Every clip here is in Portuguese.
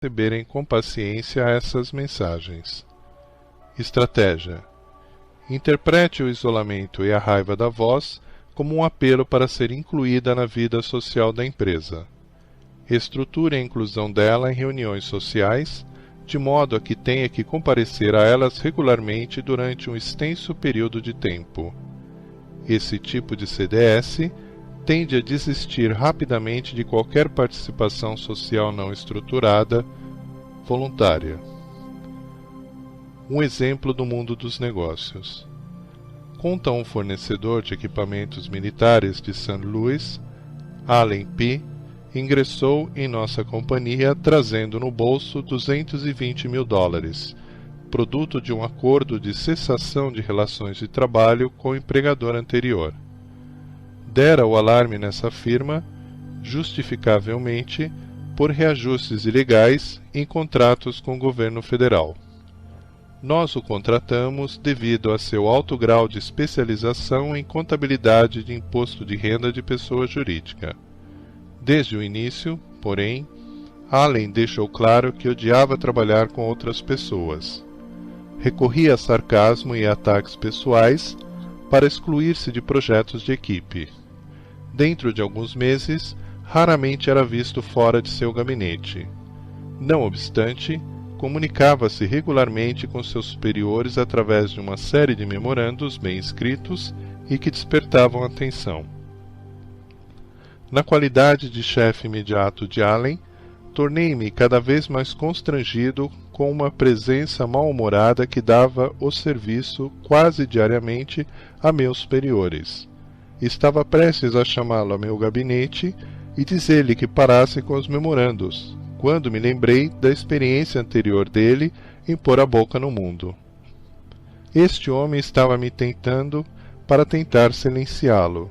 receberem com paciência essas mensagens. Estratégia: interprete o isolamento e a raiva da voz como um apelo para ser incluída na vida social da empresa. Estruture a inclusão dela em reuniões sociais, de modo a que tenha que comparecer a elas regularmente durante um extenso período de tempo. Esse tipo de CDS tende a desistir rapidamente de qualquer participação social não estruturada, voluntária. Um exemplo do mundo dos negócios. Conta um fornecedor de equipamentos militares de St. Louis, Allen P., ingressou em nossa companhia trazendo no bolso $220 mil, produto de um acordo de cessação de relações de trabalho com o empregador anterior. Dera o alarme nessa firma, justificavelmente, por reajustes ilegais em contratos com o governo federal. Nós o contratamos devido a seu alto grau de especialização em contabilidade de imposto de renda de pessoa jurídica. Desde o início, porém, Allen deixou claro que odiava trabalhar com outras pessoas. Recorria a sarcasmo e ataques pessoais para excluir-se de projetos de equipe. Dentro de alguns meses, raramente era visto fora de seu gabinete. Não obstante, comunicava-se regularmente com seus superiores através de uma série de memorandos bem escritos e que despertavam atenção. Na qualidade de chefe imediato de Allen, tornei-me cada vez mais constrangido com uma presença mal-humorada que dava o serviço quase diariamente a meus superiores. Estava prestes a chamá-lo a meu gabinete e dizer-lhe que parasse com os memorandos, quando me lembrei da experiência anterior dele em pôr a boca no mundo. Este homem estava me tentando para tentar silenciá-lo.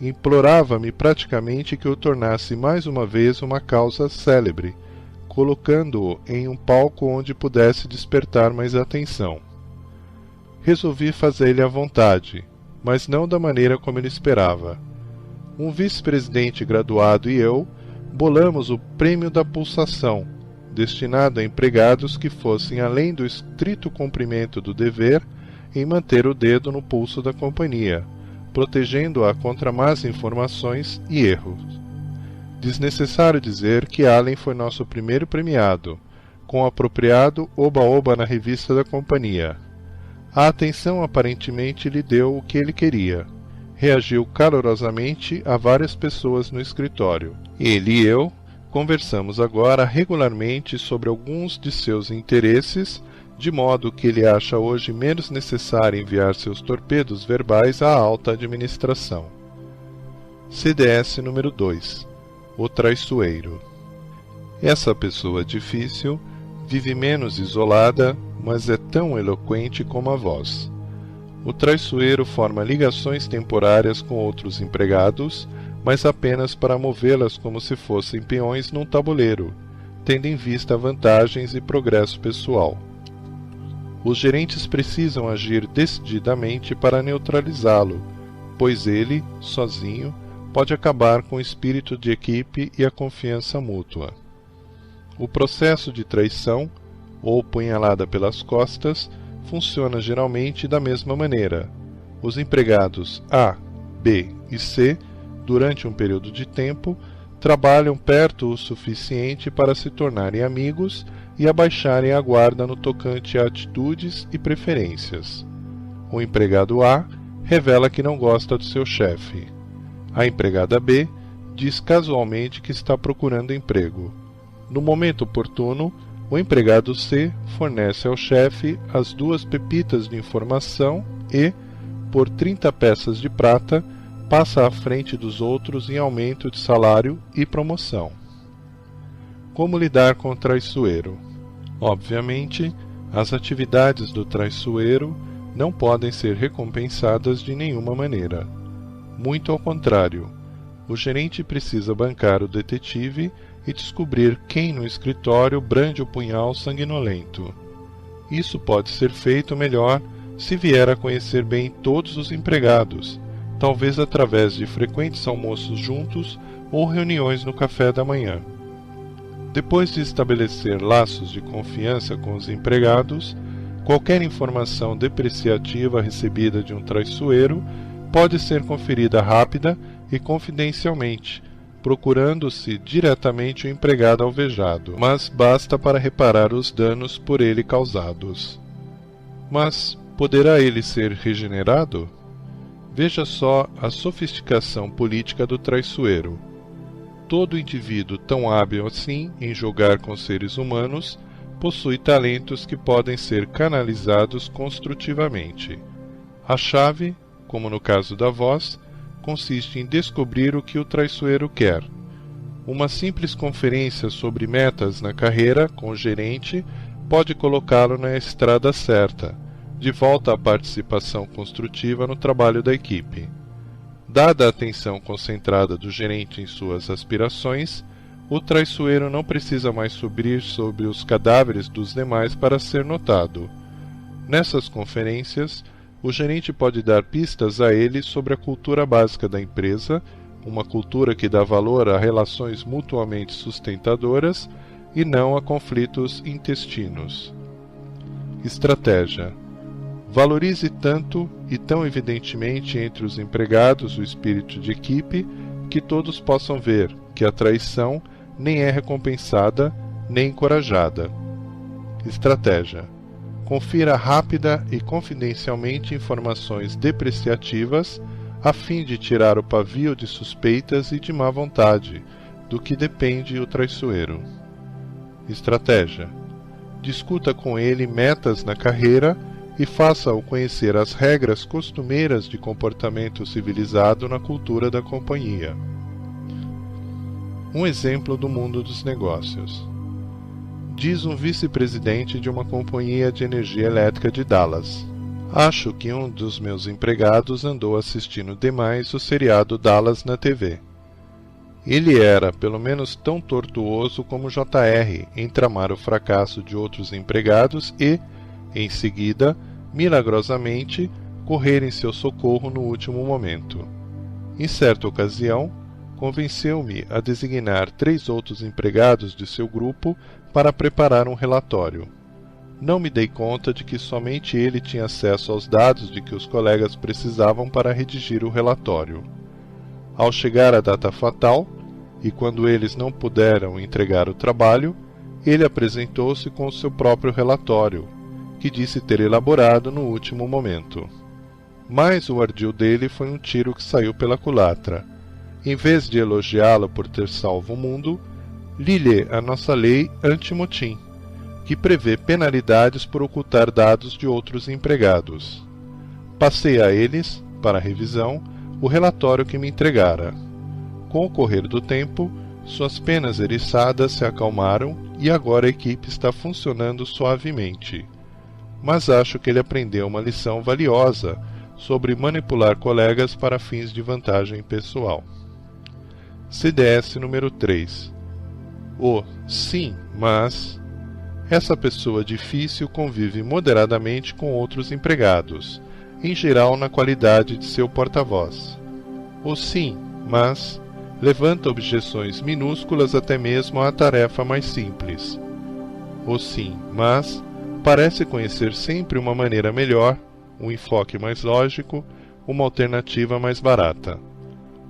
Implorava-me praticamente que eu tornasse mais uma vez uma causa célebre, colocando-o em um palco onde pudesse despertar mais atenção. Resolvi fazer-lhe à vontade, mas não da maneira como ele esperava. Um vice-presidente graduado e eu bolamos o prêmio da pulsação, destinado a empregados que fossem além do estrito cumprimento do dever em manter o dedo no pulso da companhia, protegendo-a contra más informações e erros. Desnecessário dizer que Allen foi nosso primeiro premiado, com o apropriado oba-oba na revista da companhia. A atenção aparentemente lhe deu o que ele queria. Reagiu calorosamente a várias pessoas no escritório. Ele e eu conversamos agora regularmente sobre alguns de seus interesses, de modo que ele acha hoje menos necessário enviar seus torpedos verbais à alta administração. CDS número 2. O traiçoeiro. Essa pessoa difícil vive menos isolada, mas é tão eloquente como a voz. O traiçoeiro forma ligações temporárias com outros empregados, mas apenas para movê-las como se fossem peões num tabuleiro, tendo em vista vantagens e progresso pessoal. Os gerentes precisam agir decididamente para neutralizá-lo, pois ele, sozinho, pode acabar com o espírito de equipe e a confiança mútua. O processo de traição, ou punhalada pelas costas, funciona geralmente da mesma maneira. Os empregados A, B e C, durante um período de tempo, trabalham perto o suficiente para se tornarem amigos e abaixarem a guarda no tocante a atitudes e preferências. O empregado A revela que não gosta do seu chefe. A empregada B diz casualmente que está procurando emprego. No momento oportuno, o empregado C fornece ao chefe as 2 pepitas de informação e, por 30 peças de prata, passa à frente dos outros em aumento de salário e promoção. Como lidar com o traiçoeiro? Obviamente, as atividades do traiçoeiro não podem ser recompensadas de nenhuma maneira. Muito ao contrário, o gerente precisa bancar o detetive e descobrir quem no escritório brande o punhal sanguinolento. Isso pode ser feito melhor se vier a conhecer bem todos os empregados, talvez através de frequentes almoços juntos ou reuniões no café da manhã. Depois de estabelecer laços de confiança com os empregados, qualquer informação depreciativa recebida de um traiçoeiro pode ser conferida rápida e confidencialmente, procurando-se diretamente o empregado alvejado, mas basta para reparar os danos por ele causados. Mas poderá ele ser regenerado? Veja só a sofisticação política do traiçoeiro. Todo indivíduo tão hábil assim em jogar com seres humanos possui talentos que podem ser canalizados construtivamente. A chave, como no caso da voz, consiste em descobrir o que o traiçoeiro quer. Uma simples conferência sobre metas na carreira com o gerente pode colocá-lo na estrada certa, de volta à participação construtiva no trabalho da equipe. Dada a atenção concentrada do gerente em suas aspirações, o traiçoeiro não precisa mais subir sobre os cadáveres dos demais para ser notado. Nessas conferências, o gerente pode dar pistas a ele sobre a cultura básica da empresa, uma cultura que dá valor a relações mutuamente sustentadoras e não a conflitos intestinos. Estratégia: valorize tanto e tão evidentemente entre os empregados o espírito de equipe que todos possam ver que a traição nem é recompensada nem encorajada. Estratégia: confira rápida e confidencialmente informações depreciativas a fim de tirar o pavio de suspeitas e de má vontade do que depende o traiçoeiro. Estratégia: discuta com ele metas na carreira e faça-o conhecer as regras costumeiras de comportamento civilizado na cultura da companhia. Um exemplo do mundo dos negócios. Diz um vice-presidente de uma companhia de energia elétrica de Dallas: acho que um dos meus empregados andou assistindo demais o seriado Dallas na TV. Ele era, pelo menos, tão tortuoso como JR em tramar o fracasso de outros empregados e, em seguida, milagrosamente, correr em seu socorro no último momento. Em certa ocasião, convenceu-me a designar 3 outros empregados de seu grupo para preparar um relatório. Não me dei conta de que somente ele tinha acesso aos dados de que os colegas precisavam para redigir o relatório. Ao chegar a data fatal, e quando eles não puderam entregar o trabalho, ele apresentou-se com o seu próprio relatório, que disse ter elaborado no último momento. Mas o ardil dele foi um tiro que saiu pela culatra. Em vez de elogiá-lo por ter salvo o mundo, li-lhe a nossa lei anti-motim, que prevê penalidades por ocultar dados de outros empregados. Passei a eles, para revisão, o relatório que me entregara. Com o correr do tempo, suas penas eriçadas se acalmaram e agora a equipe está funcionando suavemente. Mas acho que ele aprendeu uma lição valiosa sobre manipular colegas para fins de vantagem pessoal. CDS número 3. O sim, mas... Essa pessoa difícil convive moderadamente com outros empregados, em geral na qualidade de seu porta-voz. O sim, mas... levanta objeções minúsculas até mesmo à tarefa mais simples. O sim, mas... parece conhecer sempre uma maneira melhor, um enfoque mais lógico, uma alternativa mais barata.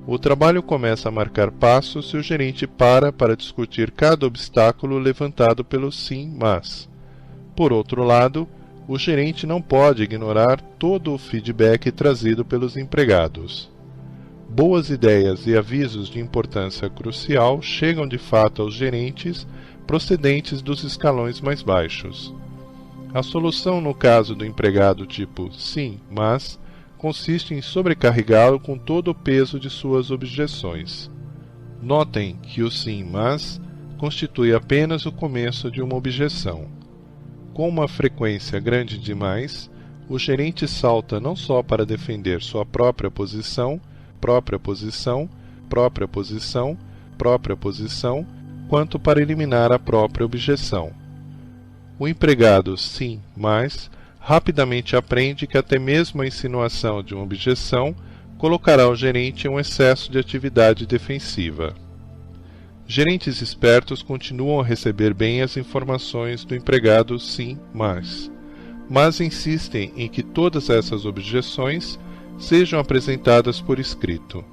O trabalho começa a marcar passos se o gerente para discutir cada obstáculo levantado pelo sim, mas. Por outro lado, o gerente não pode ignorar todo o feedback trazido pelos empregados. Boas ideias e avisos de importância crucial chegam de fato aos gerentes procedentes dos escalões mais baixos. A solução no caso do empregado tipo sim, mas consiste em sobrecarregá-lo com todo o peso de suas objeções. Notem que o sim, mas constitui apenas o começo de uma objeção. Com uma frequência grande demais, o gerente salta não só para defender sua própria posição, quanto para eliminar a própria objeção. O empregado sim, mas rapidamente aprende que até mesmo a insinuação de uma objeção colocará o gerente em um excesso de atividade defensiva. Gerentes espertos continuam a receber bem as informações do empregado sim, mas insistem em que todas essas objeções sejam apresentadas por escrito.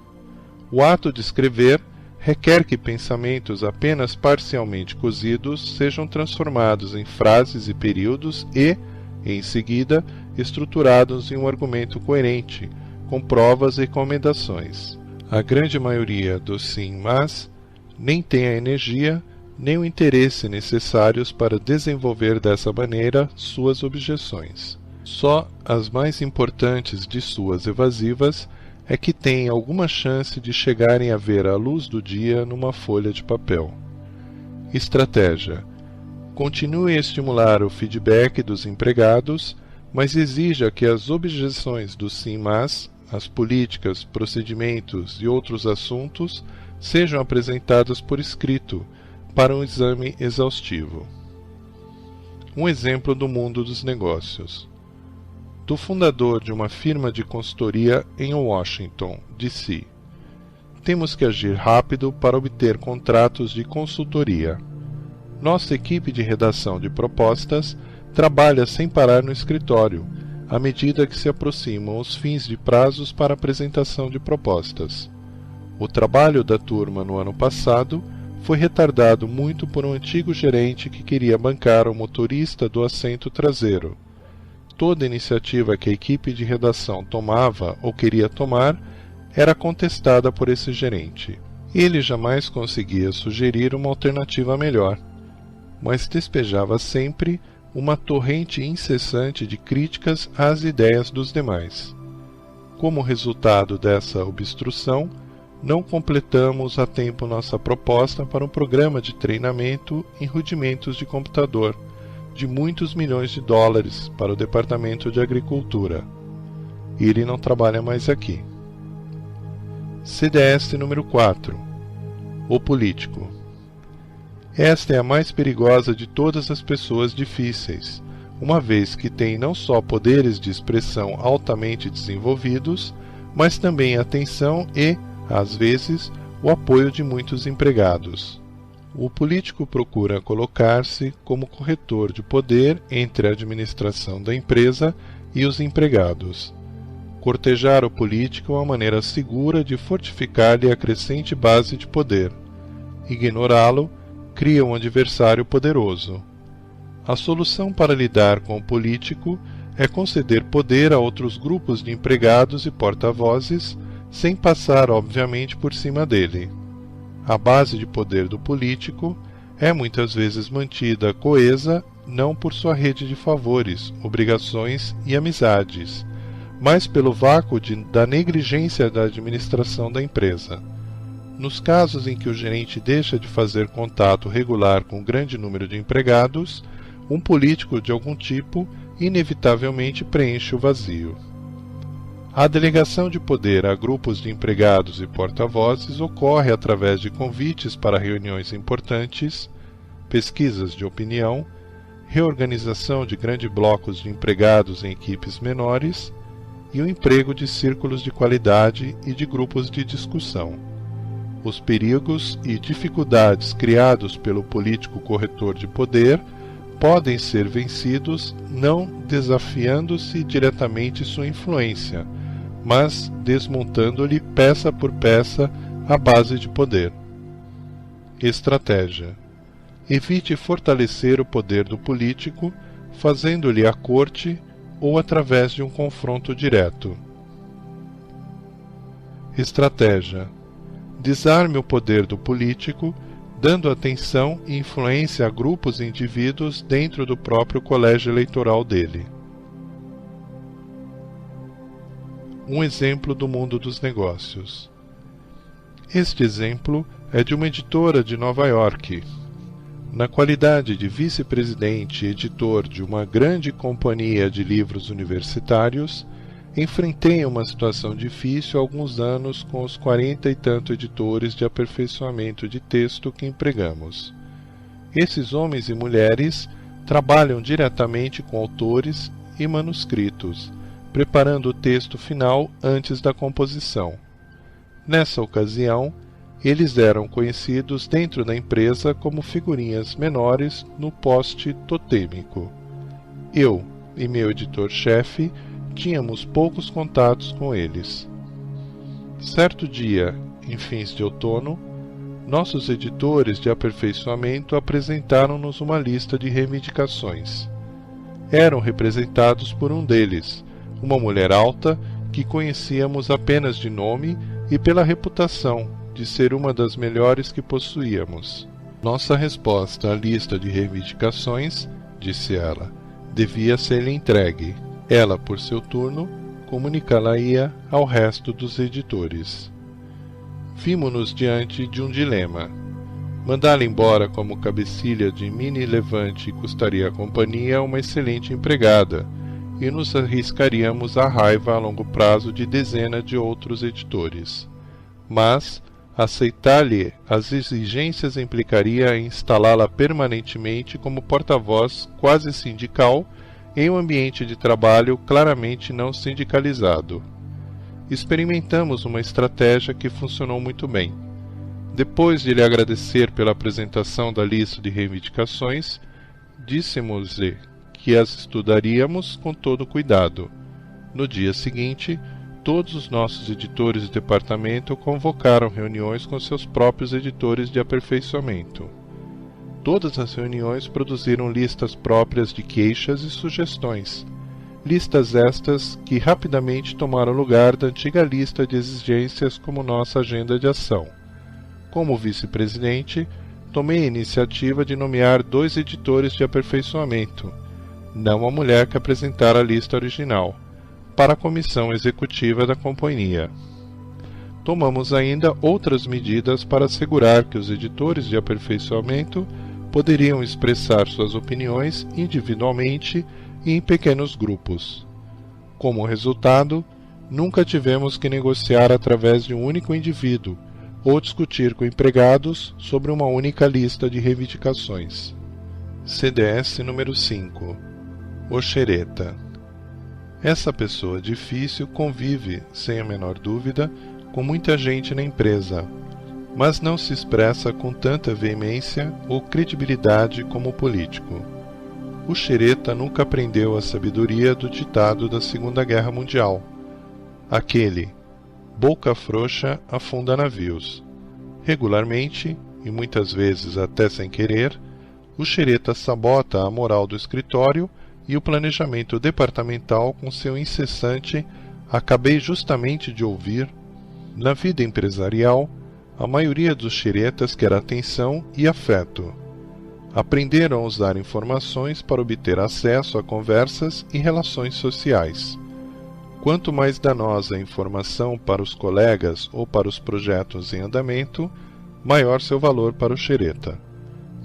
O ato de escrever requer que pensamentos apenas parcialmente cozidos sejam transformados em frases e períodos e, em seguida, estruturados em um argumento coerente, com provas e recomendações. A grande maioria dos sim, mas nem tem a energia nem o interesse necessários para desenvolver dessa maneira suas objeções. Só as mais importantes de suas evasivas é que têm alguma chance de chegarem a ver a luz do dia numa folha de papel. Estratégia: continue a estimular o feedback dos empregados, mas exija que as objeções do sim, mas, as políticas, procedimentos e outros assuntos sejam apresentadas por escrito, para um exame exaustivo. Um exemplo do mundo dos negócios. Do fundador de uma firma de consultoria em Washington, D.C. Temos que agir rápido para obter contratos de consultoria. Nossa equipe de redação de propostas trabalha sem parar no escritório, à medida que se aproximam os fins de prazos para apresentação de propostas. O trabalho da turma no ano passado foi retardado muito por um antigo gerente que queria bancar o motorista do assento traseiro. Toda iniciativa que a equipe de redação tomava ou queria tomar era contestada por esse gerente. Ele jamais conseguia sugerir uma alternativa melhor, mas despejava sempre uma torrente incessante de críticas às ideias dos demais. Como resultado dessa obstrução, não completamos a tempo nossa proposta para um programa de treinamento em rudimentos de computador de muitos milhões de dólares para o Departamento de Agricultura. Ele não trabalha mais aqui. CDS número 4. O político. Esta é a mais perigosa de todas as pessoas difíceis, uma vez que tem não só poderes de expressão altamente desenvolvidos, mas também atenção e, às vezes, o apoio de muitos empregados. O político procura colocar-se como corretor de poder entre a administração da empresa e os empregados. Cortejar o político é uma maneira segura de fortificar-lhe a crescente base de poder. Ignorá-lo cria um adversário poderoso. A solução para lidar com o político é conceder poder a outros grupos de empregados e porta-vozes, sem passar, obviamente, por cima dele. A base de poder do político é muitas vezes mantida coesa não por sua rede de favores, obrigações e amizades, mas pelo vácuo da negligência da administração da empresa. Nos casos em que o gerente deixa de fazer contato regular com um grande número de empregados, um político de algum tipo inevitavelmente preenche o vazio. A delegação de poder a grupos de empregados e porta-vozes ocorre através de convites para reuniões importantes, pesquisas de opinião, reorganização de grandes blocos de empregados em equipes menores e o emprego de círculos de qualidade e de grupos de discussão. Os perigos e dificuldades criados pelo político corretor de poder podem ser vencidos não desafiando-se diretamente sua influência, mas desmontando-lhe peça por peça a base de poder. Estratégia: evite fortalecer o poder do político, fazendo-lhe a corte ou através de um confronto direto. Estratégia: desarme o poder do político, dando atenção e influência a grupos e indivíduos dentro do próprio colégio eleitoral dele. Um exemplo do mundo dos negócios. Este exemplo é de uma editora de Nova York. Na qualidade de vice-presidente e editor de uma grande companhia de livros universitários, enfrentei uma situação difícil há alguns anos com os 40 e tanto editores de aperfeiçoamento de texto que empregamos. Esses homens e mulheres trabalham diretamente com autores e manuscritos, preparando o texto final antes da composição. Nessa ocasião, Eles eram conhecidos dentro da empresa como figurinhas menores no poste totêmico. Eu e meu editor-chefe tínhamos poucos contatos com eles. Certo dia, em fins de outono, nossos editores de aperfeiçoamento apresentaram-nos uma lista de reivindicações. Eram representados por um deles, uma mulher alta que conhecíamos apenas de nome e pela reputação de ser uma das melhores que possuíamos. Nossa resposta à lista de reivindicações, disse ela, devia ser-lhe entregue. Ela, por seu turno, comunicá-la-ia ao resto dos editores. Vimo-nos diante de um dilema. Mandá-la embora como cabecilha de mini levante custaria à companhia uma excelente empregada, e nos arriscaríamos à raiva a longo prazo de dezenas de outros editores. Mas aceitar-lhe as exigências implicaria em instalá-la permanentemente como porta-voz quase sindical em um ambiente de trabalho claramente não sindicalizado. Experimentamos uma estratégia que funcionou muito bem. Depois de lhe agradecer pela apresentação da lista de reivindicações, dissemos-lhe que as estudaríamos com todo cuidado. No dia seguinte, todos os nossos editores de departamento convocaram reuniões com seus próprios editores de aperfeiçoamento. Todas as reuniões produziram listas próprias de queixas e sugestões. Listas estas que rapidamente tomaram lugar da antiga lista de exigências como nossa agenda de ação. Como vice-presidente, tomei a iniciativa de nomear 2 editores de aperfeiçoamento, não a mulher que apresentara a lista original, para a comissão executiva da companhia. Tomamos ainda outras medidas para assegurar que os editores de aperfeiçoamento poderiam expressar suas opiniões individualmente e em pequenos grupos. Como resultado, nunca tivemos que negociar através de um único indivíduo ou discutir com empregados sobre uma única lista de reivindicações. CDS número 5. O xereta. Essa pessoa difícil convive, sem a menor dúvida, com muita gente na empresa, mas não se expressa com tanta veemência ou credibilidade como o político. O xereta nunca aprendeu a sabedoria do ditado da Segunda Guerra Mundial, aquele: boca frouxa afunda navios. Regularmente, e muitas vezes até sem querer, o xereta sabota a moral do escritório e o planejamento departamental com seu incessante "acabei justamente de ouvir". Na vida empresarial, a maioria dos xeretas quer atenção e afeto. Aprenderam a usar informações para obter acesso a conversas e relações sociais. Quanto mais danosa a informação para os colegas ou para os projetos em andamento, maior seu valor para o xereta.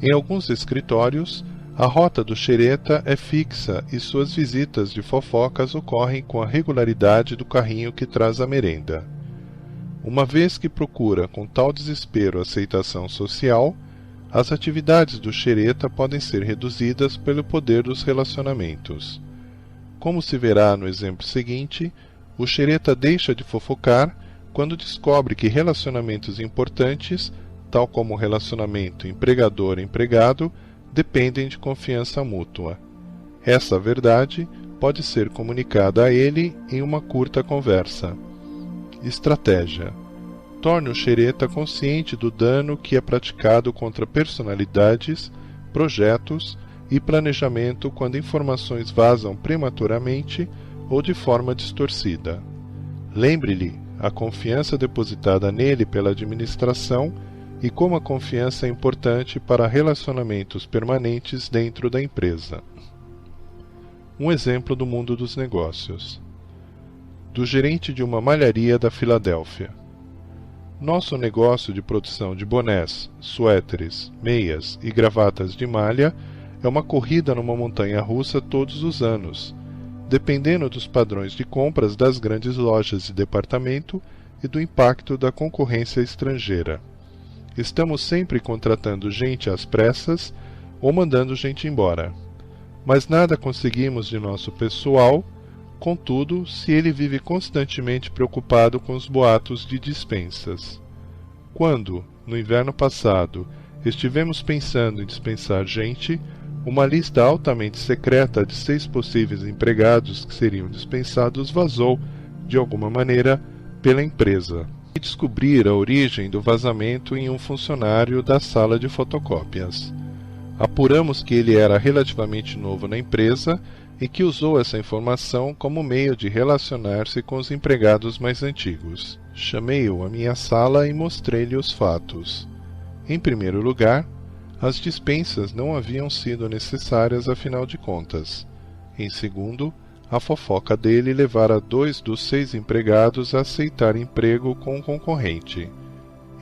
Em alguns escritórios, a rota do xereta é fixa e suas visitas de fofocas ocorrem com a regularidade do carrinho que traz a merenda. Uma vez que procura com tal desespero aceitação social, as atividades do xereta podem ser reduzidas pelo poder dos relacionamentos. Como se verá no exemplo seguinte, o xereta deixa de fofocar quando descobre que relacionamentos importantes, tal como o relacionamento empregador-empregado, dependem de confiança mútua. Essa verdade pode ser comunicada a ele em uma curta conversa. Estratégia: torne o xereta consciente do dano que é praticado contra personalidades, projetos e planejamento quando informações vazam prematuramente ou de forma distorcida. Lembre-lhe a confiança depositada nele pela administração e como a confiança é importante para relacionamentos permanentes dentro da empresa. Um exemplo do mundo dos negócios. Do gerente de uma malharia da Filadélfia. Nosso negócio de produção de bonés, suéteres, meias e gravatas de malha é uma corrida numa montanha-russa todos os anos, dependendo dos padrões de compras das grandes lojas de departamento e do impacto da concorrência estrangeira. Estamos sempre contratando gente às pressas ou mandando gente embora. Mas nada conseguimos de nosso pessoal, contudo, se ele vive constantemente preocupado com os boatos de dispensas. Quando, no inverno passado, estivemos pensando em dispensar gente, uma lista altamente secreta de 6 possíveis empregados que seriam dispensados vazou, de alguma maneira, pela empresa. E descobrir a origem do vazamento em um funcionário da sala de fotocópias. Apuramos que ele era relativamente novo na empresa e que usou essa informação como meio de relacionar-se com os empregados mais antigos. Chamei-o à minha sala e mostrei-lhe os fatos. Em primeiro lugar, as dispensas não haviam sido necessárias afinal de contas. Em segundo, a fofoca dele levara 2 dos 6 empregados a aceitar emprego com um concorrente.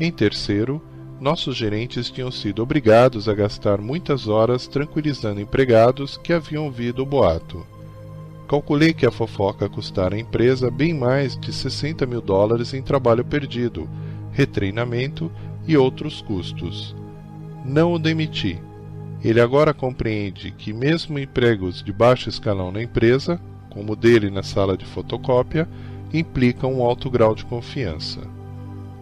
Em terceiro, nossos gerentes tinham sido obrigados a gastar muitas horas tranquilizando empregados que haviam ouvido o boato. Calculei que a fofoca custara à empresa bem mais de $60 mil em trabalho perdido, retreinamento e outros custos. Não o demiti. Ele agora compreende que mesmo empregos de baixo escalão na empresa, como o dele na sala de fotocópia, implicam um alto grau de confiança.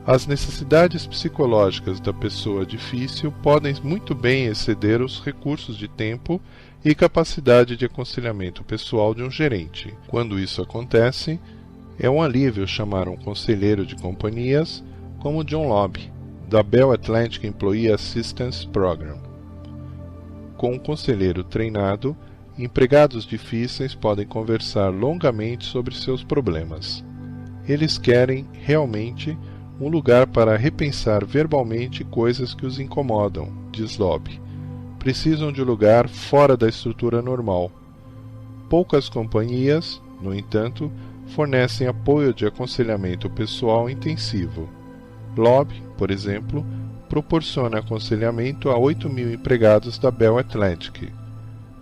As necessidades psicológicas da pessoa difícil podem muito bem exceder os recursos de tempo e capacidade de aconselhamento pessoal de um gerente. Quando isso acontece, é um alívio chamar um conselheiro de companhias como John Lobby, da Bell Atlantic Employee Assistance Program. Com um conselheiro treinado, empregados difíceis podem conversar longamente sobre seus problemas. Eles querem, realmente, um lugar para repensar verbalmente coisas que os incomodam, diz Lobby. Precisam de um lugar fora da estrutura normal. Poucas companhias, no entanto, fornecem apoio de aconselhamento pessoal intensivo. Lobby, por exemplo, proporciona aconselhamento a 8.000 empregados da Bell Atlantic.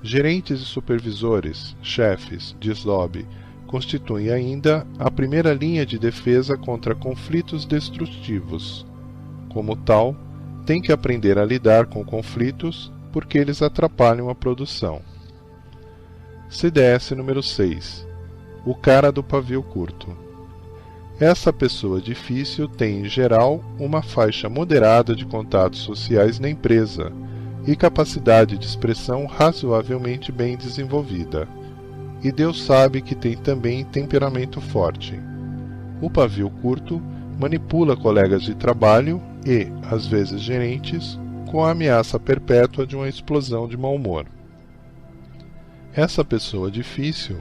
Gerentes e supervisores, chefes, diz Lobby, constituem ainda a primeira linha de defesa contra conflitos destrutivos. Como tal, tem que aprender a lidar com conflitos porque eles atrapalham a produção. CDS número 6. O cara do pavio curto. Essa pessoa difícil tem, em geral, uma faixa moderada de contatos sociais na empresa e capacidade de expressão razoavelmente bem desenvolvida. E Deus sabe que tem também temperamento forte. O pavio curto manipula colegas de trabalho e, às vezes, gerentes, com a ameaça perpétua de uma explosão de mau humor. Essa pessoa difícil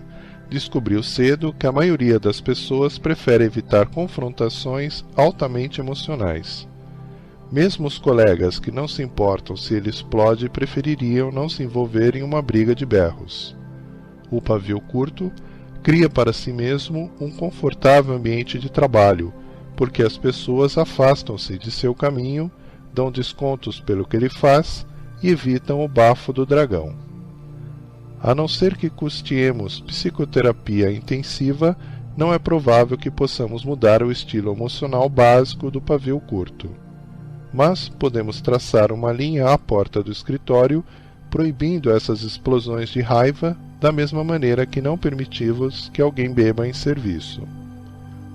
descobriu cedo que a maioria das pessoas prefere evitar confrontações altamente emocionais. Mesmo os colegas que não se importam se ele explode prefeririam não se envolver em uma briga de berros. O pavio curto cria para si mesmo um confortável ambiente de trabalho, porque as pessoas afastam-se de seu caminho, dão descontos pelo que ele faz e evitam o bafo do dragão. A não ser que custeemos psicoterapia intensiva, não é provável que possamos mudar o estilo emocional básico do pavio curto. Mas podemos traçar uma linha à porta do escritório, proibindo essas explosões de raiva, da mesma maneira que não permitimos que alguém beba em serviço.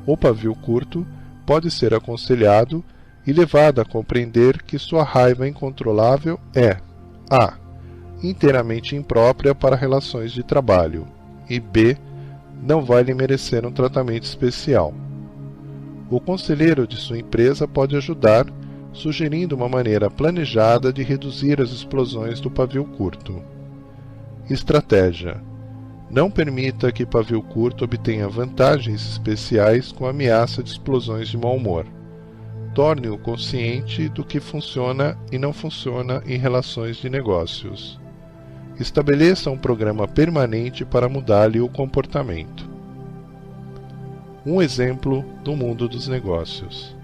O pavio curto pode ser aconselhado e levado a compreender que sua raiva incontrolável é a. Inteiramente imprópria para relações de trabalho e b. não vai lhe merecer um tratamento especial. O conselheiro de sua empresa pode ajudar, sugerindo uma maneira planejada de reduzir as explosões do pavio curto. Estratégia: não permita que pavio curto obtenha vantagens especiais com a ameaça de explosões de mau humor. Torne-o consciente do que funciona e não funciona em relações de negócios. Estabeleça um programa permanente para mudar-lhe o comportamento. Um exemplo do mundo dos negócios.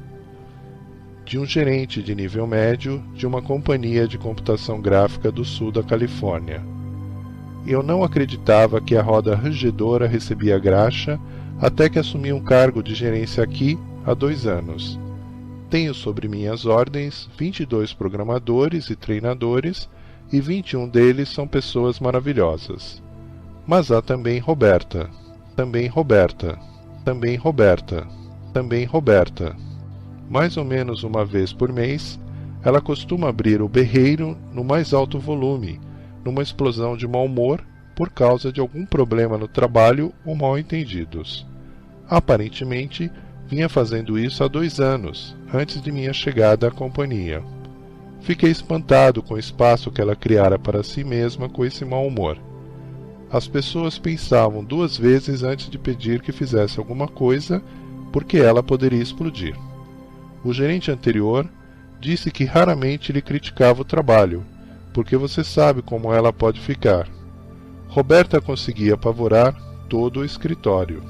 De um gerente de nível médio de uma companhia de computação gráfica do sul da Califórnia. Eu não acreditava que a roda rangedora recebia graxa até que assumi um cargo de gerência aqui há 2 anos. Tenho sobre minhas ordens 22 programadores e treinadores e 21 deles são pessoas maravilhosas. Mas há também Roberta, também Roberta, também Roberta, também Roberta. Mais ou menos uma vez por mês, ela costuma abrir o berreiro no mais alto volume, numa explosão de mau humor por causa de algum problema no trabalho ou mal-entendidos. Aparentemente, vinha fazendo isso há 2 anos, antes de minha chegada à companhia. Fiquei espantado com o espaço que ela criara para si mesma com esse mau humor. As pessoas pensavam 2 vezes antes de pedir que fizesse alguma coisa, porque ela poderia explodir. O gerente anterior disse que raramente lhe criticava o trabalho, porque você sabe como ela pode ficar. Roberta conseguia apavorar todo o escritório.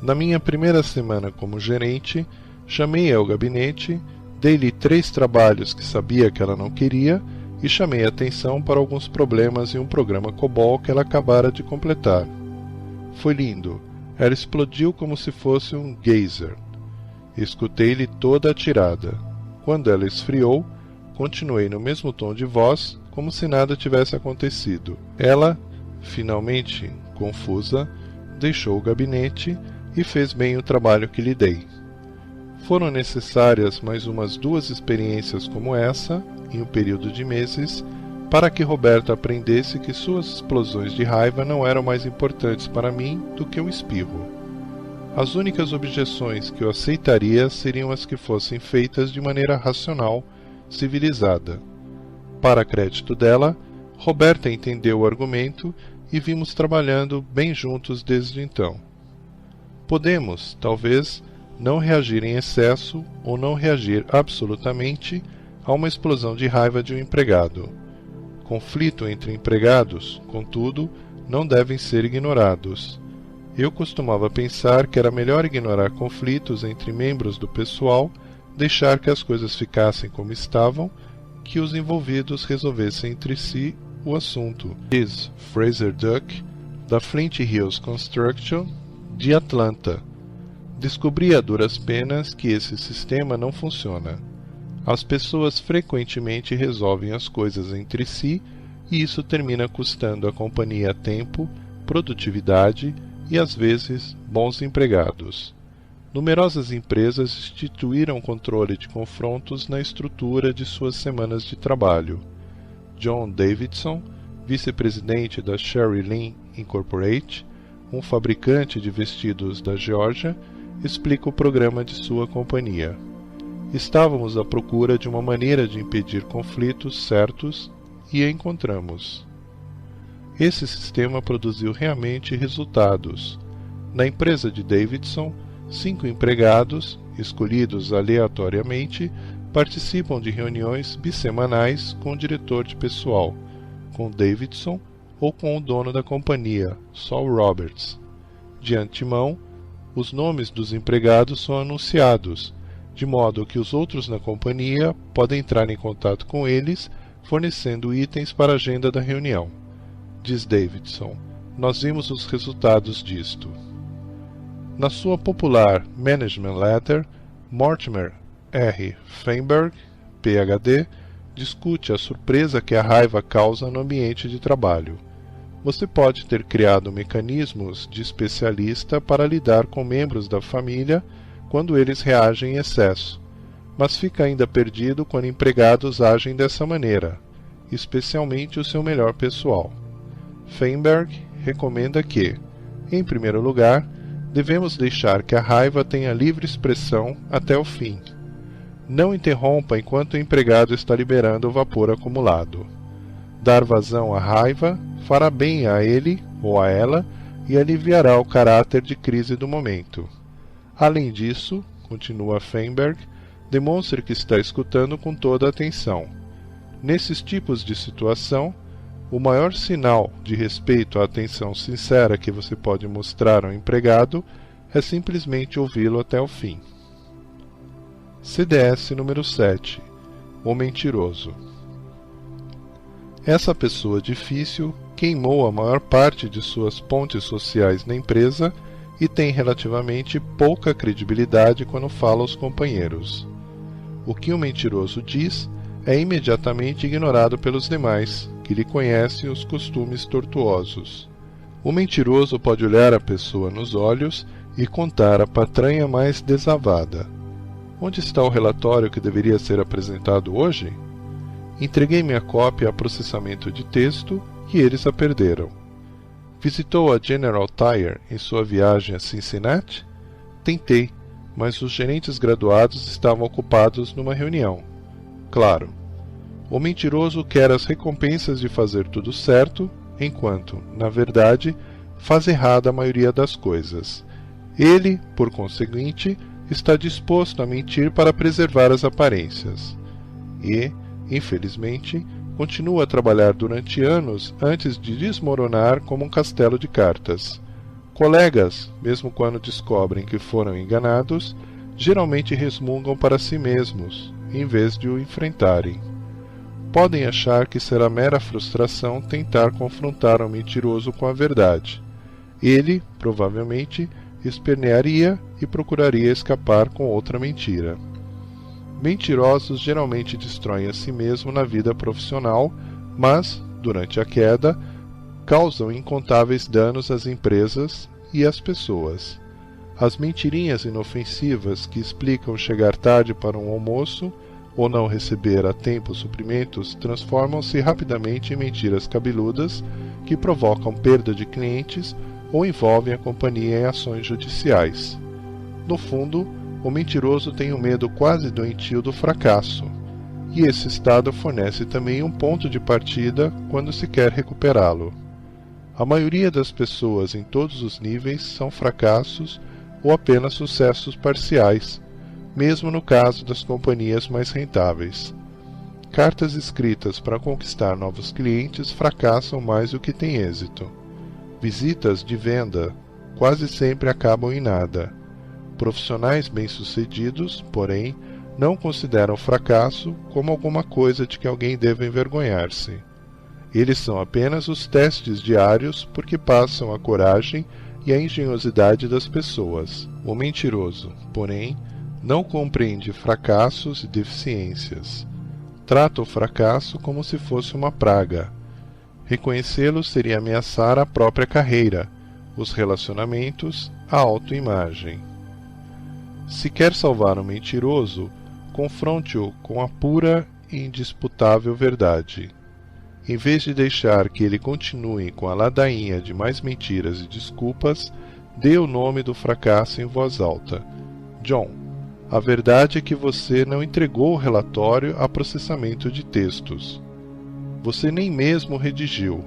Na minha primeira semana como gerente, chamei-a ao gabinete, dei-lhe 3 trabalhos que sabia que ela não queria e chamei a atenção para alguns problemas em um programa COBOL que ela acabara de completar. Foi lindo. Ela explodiu como se fosse um geyser. Escutei-lhe toda a tirada. Quando ela esfriou, continuei no mesmo tom de voz, como se nada tivesse acontecido. Ela, finalmente, confusa, deixou o gabinete e fez bem o trabalho que lhe dei. Foram necessárias mais umas 2 experiências como essa, em um período de meses, para que Roberta aprendesse que suas explosões de raiva não eram mais importantes para mim do que um espirro. As únicas objeções que eu aceitaria seriam as que fossem feitas de maneira racional, civilizada. Para crédito dela, Roberta entendeu o argumento e vimos trabalhando bem juntos desde então. Podemos, talvez, não reagir em excesso ou não reagir absolutamente a uma explosão de raiva de um empregado. Conflito entre empregados, contudo, não devem ser ignorados. Eu costumava pensar que era melhor ignorar conflitos entre membros do pessoal, deixar que as coisas ficassem como estavam, que os envolvidos resolvessem entre si o assunto. Diz Fraser Duck, da Flint Hills Construction, de Atlanta. Descobri a duras penas que esse sistema não funciona. As pessoas frequentemente resolvem as coisas entre si e isso termina custando à companhia tempo, produtividade e, às vezes, bons empregados. Numerosas empresas instituíram controle de confrontos na estrutura de suas semanas de trabalho. John Davidson, vice-presidente da Sherry Lynn Incorporated, um fabricante de vestidos da Geórgia, explica o programa de sua companhia. Estávamos à procura de uma maneira de impedir conflitos certos e a encontramos. Esse sistema produziu realmente resultados. Na empresa de Davidson, 5 empregados, escolhidos aleatoriamente, participam de reuniões bissemanais com o diretor de pessoal, com Davidson ou com o dono da companhia, Saul Roberts. De antemão, os nomes dos empregados são anunciados, de modo que os outros na companhia podem entrar em contato com eles, fornecendo itens para a agenda da reunião. Diz Davidson, nós vimos os resultados disto. Na sua popular Management Letter, Mortimer R. Feinberg, Ph.D., discute a surpresa que a raiva causa no ambiente de trabalho. Você pode ter criado mecanismos de especialista para lidar com membros da família quando eles reagem em excesso, mas fica ainda perdido quando empregados agem dessa maneira, especialmente o seu melhor pessoal. Feinberg recomenda que, em primeiro lugar, devemos deixar que a raiva tenha livre expressão até o fim. Não interrompa enquanto o empregado está liberando o vapor acumulado. Dar vazão à raiva fará bem a ele ou a ela e aliviará o caráter de crise do momento. Além disso, continua Feinberg, demonstre que está escutando com toda a atenção. Nesses tipos de situação, o maior sinal de respeito à atenção sincera que você pode mostrar ao empregado é simplesmente ouvi-lo até o fim. CDS número 7. O mentiroso. Essa pessoa difícil queimou a maior parte de suas pontes sociais na empresa e tem relativamente pouca credibilidade quando fala aos companheiros. O que o mentiroso diz é imediatamente ignorado pelos demais, que lhe conhecem os costumes tortuosos. O mentiroso pode olhar a pessoa nos olhos e contar a patranha mais desavada. Onde está o relatório que deveria ser apresentado hoje? Entreguei minha cópia a processamento de texto e eles a perderam. Visitou a General Tire em sua viagem a Cincinnati? Tentei, mas os gerentes graduados estavam ocupados numa reunião. Claro, o mentiroso quer as recompensas de fazer tudo certo, enquanto, na verdade, faz errado a maioria das coisas. Ele, por conseguinte, está disposto a mentir para preservar as aparências. E, infelizmente, continua a trabalhar durante anos antes de desmoronar como um castelo de cartas. Colegas, mesmo quando descobrem que foram enganados, geralmente resmungam para si mesmos, em vez de o enfrentarem. Podem achar que será mera frustração tentar confrontar o mentiroso com a verdade. Ele, provavelmente, espernearia e procuraria escapar com outra mentira. Mentirosos geralmente destroem a si mesmo na vida profissional, mas, durante a queda, causam incontáveis danos às empresas e às pessoas. As mentirinhas inofensivas que explicam chegar tarde para um almoço ou não receber a tempo suprimentos transformam-se rapidamente em mentiras cabeludas que provocam perda de clientes ou envolvem a companhia em ações judiciais. No fundo, o mentiroso tem um medo quase doentio do fracasso, e esse estado fornece também um ponto de partida quando se quer recuperá-lo. A maioria das pessoas em todos os níveis são fracassos ou apenas sucessos parciais, mesmo no caso das companhias mais rentáveis. Cartas escritas para conquistar novos clientes fracassam mais do que têm êxito. Visitas de venda quase sempre acabam em nada. Profissionais bem-sucedidos, porém, não consideram fracasso como alguma coisa de que alguém deva envergonhar-se. Eles são apenas os testes diários porque passam a coragem e a engenhosidade das pessoas. O mentiroso, porém, não compreende fracassos e deficiências. Trata o fracasso como se fosse uma praga. Reconhecê-lo seria ameaçar a própria carreira, os relacionamentos, a autoimagem. Se quer salvar um mentiroso, confronte-o com a pura e indisputável verdade. Em vez de deixar que ele continue com a ladainha de mais mentiras e desculpas, dê o nome do fracasso em voz alta. John, a verdade é que você não entregou o relatório a processamento de textos. Você nem mesmo redigiu.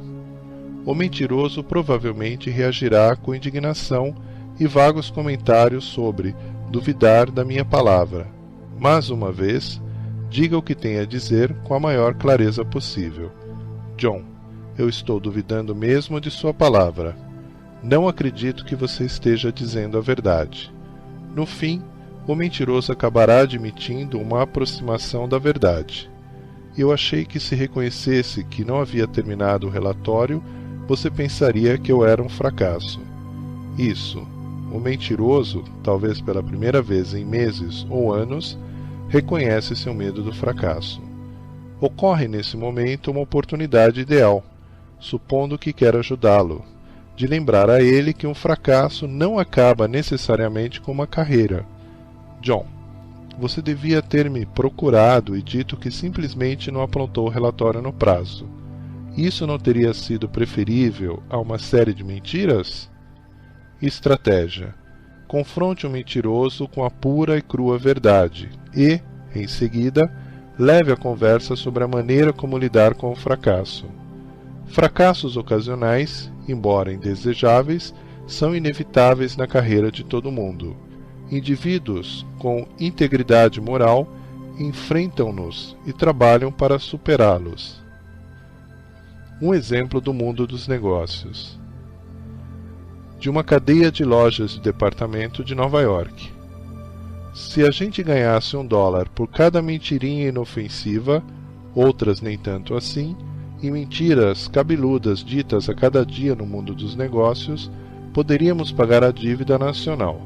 O mentiroso provavelmente reagirá com indignação e vagos comentários sobre duvidar da minha palavra. Mas, uma vez, diga o que tem a dizer com a maior clareza possível. John, eu estou duvidando mesmo de sua palavra. Não acredito que você esteja dizendo a verdade. No fim, o mentiroso acabará admitindo uma aproximação da verdade. Eu achei que se reconhecesse que não havia terminado o relatório, você pensaria que eu era um fracasso. Isso, o mentiroso, talvez pela primeira vez em meses ou anos, reconhece seu medo do fracasso. Ocorre nesse momento uma oportunidade ideal, supondo que quer ajudá-lo, de lembrar a ele que um fracasso não acaba necessariamente com uma carreira. John, você devia ter me procurado e dito que simplesmente não aprontou o relatório no prazo. Isso não teria sido preferível a uma série de mentiras? Estratégia. Confronte o mentiroso com a pura e crua verdade e, em seguida, leve a conversa sobre a maneira como lidar com o fracasso. Fracassos ocasionais, embora indesejáveis, são inevitáveis na carreira de todo mundo. Indivíduos com integridade moral enfrentam-nos e trabalham para superá-los. Um exemplo do mundo dos negócios. De uma cadeia de lojas de departamento de Nova York. Se a gente ganhasse $1 por cada mentirinha inofensiva, outras nem tanto assim, e mentiras cabeludas ditas a cada dia no mundo dos negócios, poderíamos pagar a dívida nacional.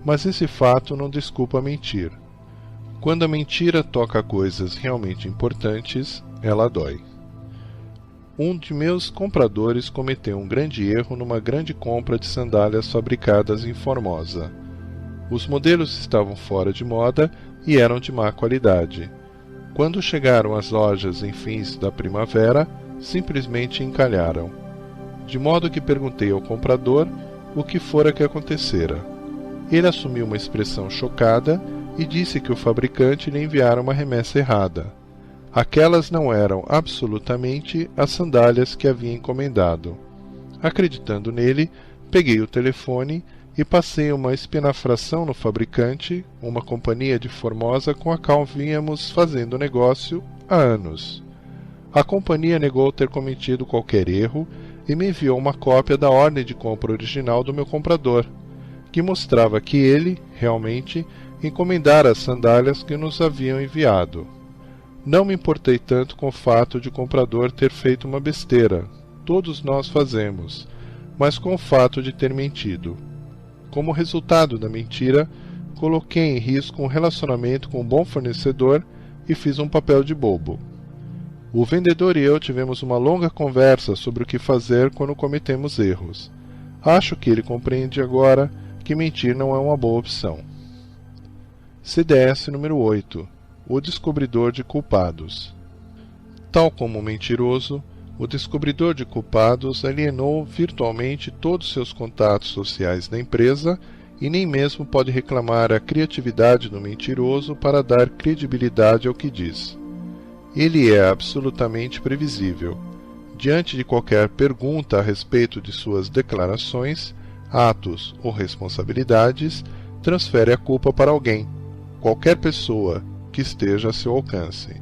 Mas esse fato não desculpa mentir. Quando a mentira toca coisas realmente importantes, ela dói. Um de meus compradores cometeu um grande erro numa grande compra de sandálias fabricadas em Formosa. Os modelos estavam fora de moda e eram de má qualidade. Quando chegaram às lojas em fins da primavera, simplesmente encalharam. De modo que perguntei ao comprador o que fora que acontecera. Ele assumiu uma expressão chocada e disse que o fabricante lhe enviara uma remessa errada. Aquelas não eram absolutamente as sandálias que havia encomendado. Acreditando nele, peguei o telefone e passei uma espinafração no fabricante, uma companhia de Formosa com a qual vínhamos fazendo negócio há anos. A companhia negou ter cometido qualquer erro e me enviou uma cópia da ordem de compra original do meu comprador, que mostrava que ele, realmente, encomendara as sandálias que nos haviam enviado. Não me importei tanto com o fato de o comprador ter feito uma besteira, todos nós fazemos, mas com o fato de ter mentido. Como resultado da mentira, coloquei em risco um relacionamento com um bom fornecedor e fiz um papel de bobo. O vendedor e eu tivemos uma longa conversa sobre o que fazer quando cometemos erros. Acho que ele compreende agora que mentir não é uma boa opção. CDS número 8. O descobridor de culpados. Tal como o mentiroso, o descobridor de culpados alienou virtualmente todos seus contatos sociais da empresa e nem mesmo pode reclamar a criatividade do mentiroso para dar credibilidade ao que diz. Ele é absolutamente previsível. Diante de qualquer pergunta a respeito de suas declarações, atos ou responsabilidades, transfere a culpa para alguém, qualquer pessoa que esteja a seu alcance.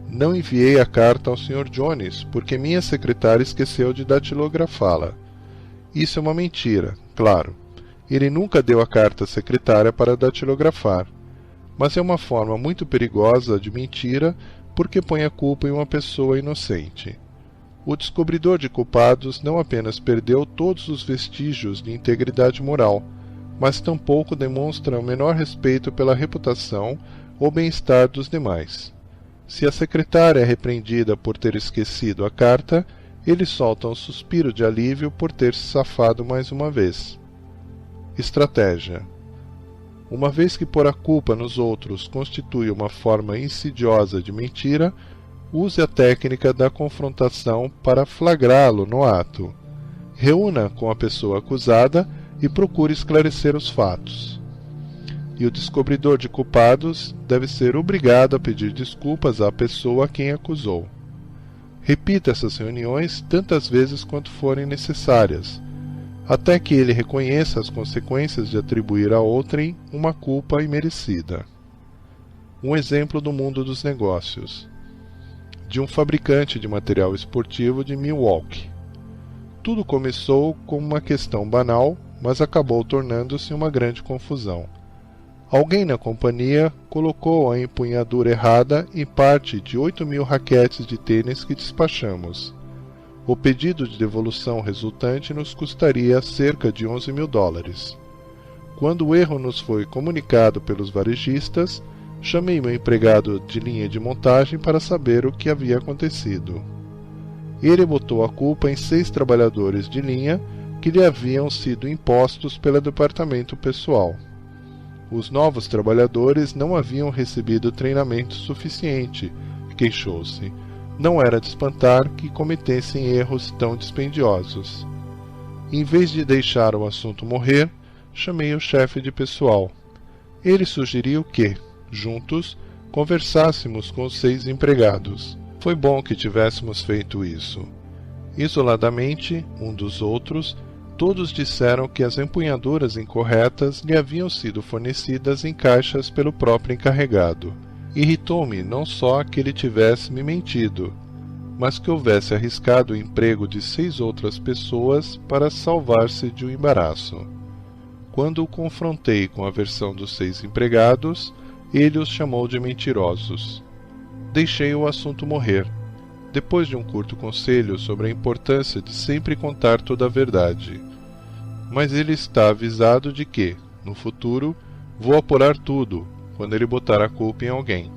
Não enviei a carta ao Sr. Jones porque minha secretária esqueceu de datilografá-la. Isso é uma mentira, claro. Ele nunca deu a carta à secretária para datilografar, mas é uma forma muito perigosa de mentira porque põe a culpa em uma pessoa inocente. O descobridor de culpados não apenas perdeu todos os vestígios de integridade moral, mas tampouco demonstra o menor respeito pela reputação ou bem-estar dos demais. Se a secretária é repreendida por ter esquecido a carta, ele solta um suspiro de alívio por ter se safado mais uma vez. Estratégia. Uma vez que pôr a culpa nos outros constitui uma forma insidiosa de mentira, use a técnica da confrontação para flagrá-lo no ato. Reúna com a pessoa acusada e procure esclarecer os fatos. E o descobridor de culpados deve ser obrigado a pedir desculpas à pessoa a quem acusou. Repita essas reuniões tantas vezes quanto forem necessárias, até que ele reconheça as consequências de atribuir a outrem uma culpa imerecida. Um exemplo do mundo dos negócios. De um fabricante de material esportivo de Milwaukee. Tudo começou como uma questão banal, mas acabou tornando-se uma grande confusão. Alguém na companhia colocou a empunhadura errada em parte de 8.000 raquetes de tênis que despachamos. O pedido de devolução resultante nos custaria cerca de $11.000. Quando o erro nos foi comunicado pelos varejistas, chamei meu empregado de linha de montagem para saber o que havia acontecido. Ele botou a culpa em 6 trabalhadores de linha que lhe haviam sido impostos pelo departamento pessoal. Os novos trabalhadores não haviam recebido treinamento suficiente, queixou-se. Não era de espantar que cometessem erros tão dispendiosos. Em vez de deixar o assunto morrer, chamei o chefe de pessoal. Ele sugeriu que, juntos, conversássemos com os 6 empregados. Foi bom que tivéssemos feito isso. Isoladamente, um dos outros, todos disseram que as empunhaduras incorretas lhe haviam sido fornecidas em caixas pelo próprio encarregado. Irritou-me não só que ele tivesse me mentido, mas que houvesse arriscado o emprego de 6 outras pessoas para salvar-se de um embaraço. Quando o confrontei com a versão dos 6 empregados, ele os chamou de mentirosos. Deixei o assunto morrer, depois de um curto conselho sobre a importância de sempre contar toda a verdade. Mas ele está avisado de que, no futuro, vou apurar tudo quando ele botar a culpa em alguém.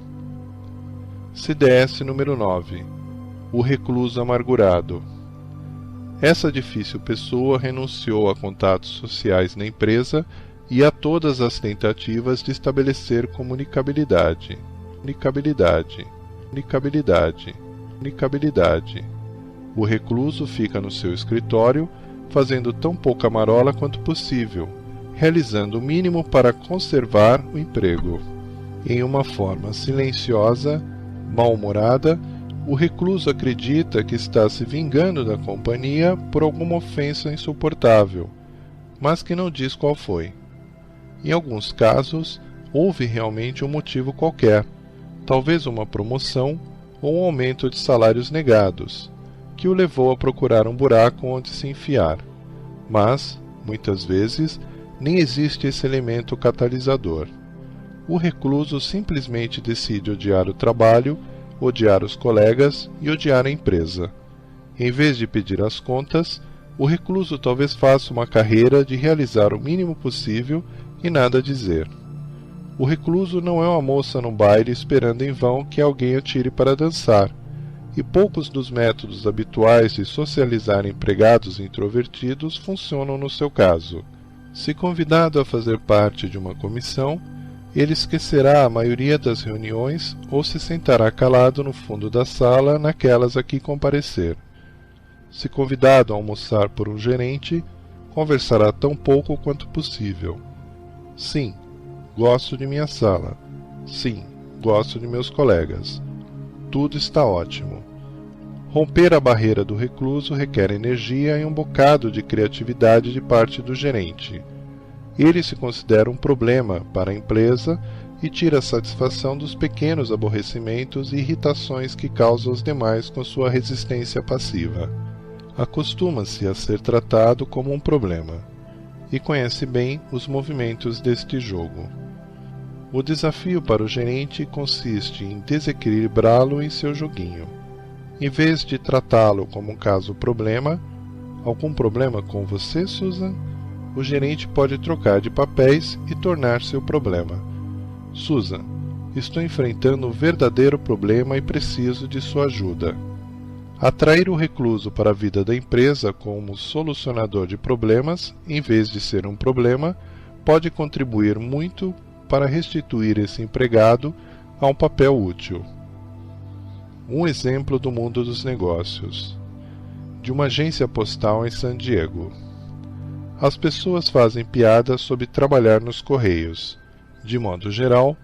CDS número 9. O recluso amargurado. Essa difícil pessoa renunciou a contatos sociais na empresa e a todas as tentativas de estabelecer comunicabilidade. O recluso fica no seu escritório, fazendo tão pouca marola quanto possível, realizando o mínimo para conservar o emprego. Em uma forma silenciosa, mal-humorada, o recluso acredita que está se vingando da companhia por alguma ofensa insuportável, mas que não diz qual foi. Em alguns casos, houve realmente um motivo qualquer, talvez uma promoção ou um aumento de salários negados, que o levou a procurar um buraco onde se enfiar. Mas, muitas vezes, nem existe esse elemento catalisador. O recluso simplesmente decide odiar o trabalho, odiar os colegas e odiar a empresa. Em vez de pedir as contas, o recluso talvez faça uma carreira de realizar o mínimo possível e nada dizer. O recluso não é uma moça no baile esperando em vão que alguém a tire para dançar, e poucos dos métodos habituais de socializar empregados introvertidos funcionam no seu caso. Se convidado a fazer parte de uma comissão, ele esquecerá a maioria das reuniões ou se sentará calado no fundo da sala naquelas a que comparecer. Se convidado a almoçar por um gerente, conversará tão pouco quanto possível. Sim, gosto de minha sala. Sim, gosto de meus colegas. Tudo está ótimo. Romper a barreira do recluso requer energia e um bocado de criatividade de parte do gerente. Ele se considera um problema para a empresa e tira satisfação dos pequenos aborrecimentos e irritações que causa aos demais com sua resistência passiva. Acostuma-se a ser tratado como um problema e conhece bem os movimentos deste jogo. O desafio para o gerente consiste em desequilibrá-lo em seu joguinho. Em vez de tratá-lo como um caso problema, algum problema com você, Susan? O gerente pode trocar de papéis e tornar-se o problema. Susan, estou enfrentando um verdadeiro problema e preciso de sua ajuda. Atrair o recluso para a vida da empresa como solucionador de problemas, em vez de ser um problema, pode contribuir muito para restituir esse empregado a um papel útil. Um exemplo do mundo dos negócios. De uma agência postal em San Diego. As pessoas fazem piadas sobre trabalhar nos correios. De modo geral,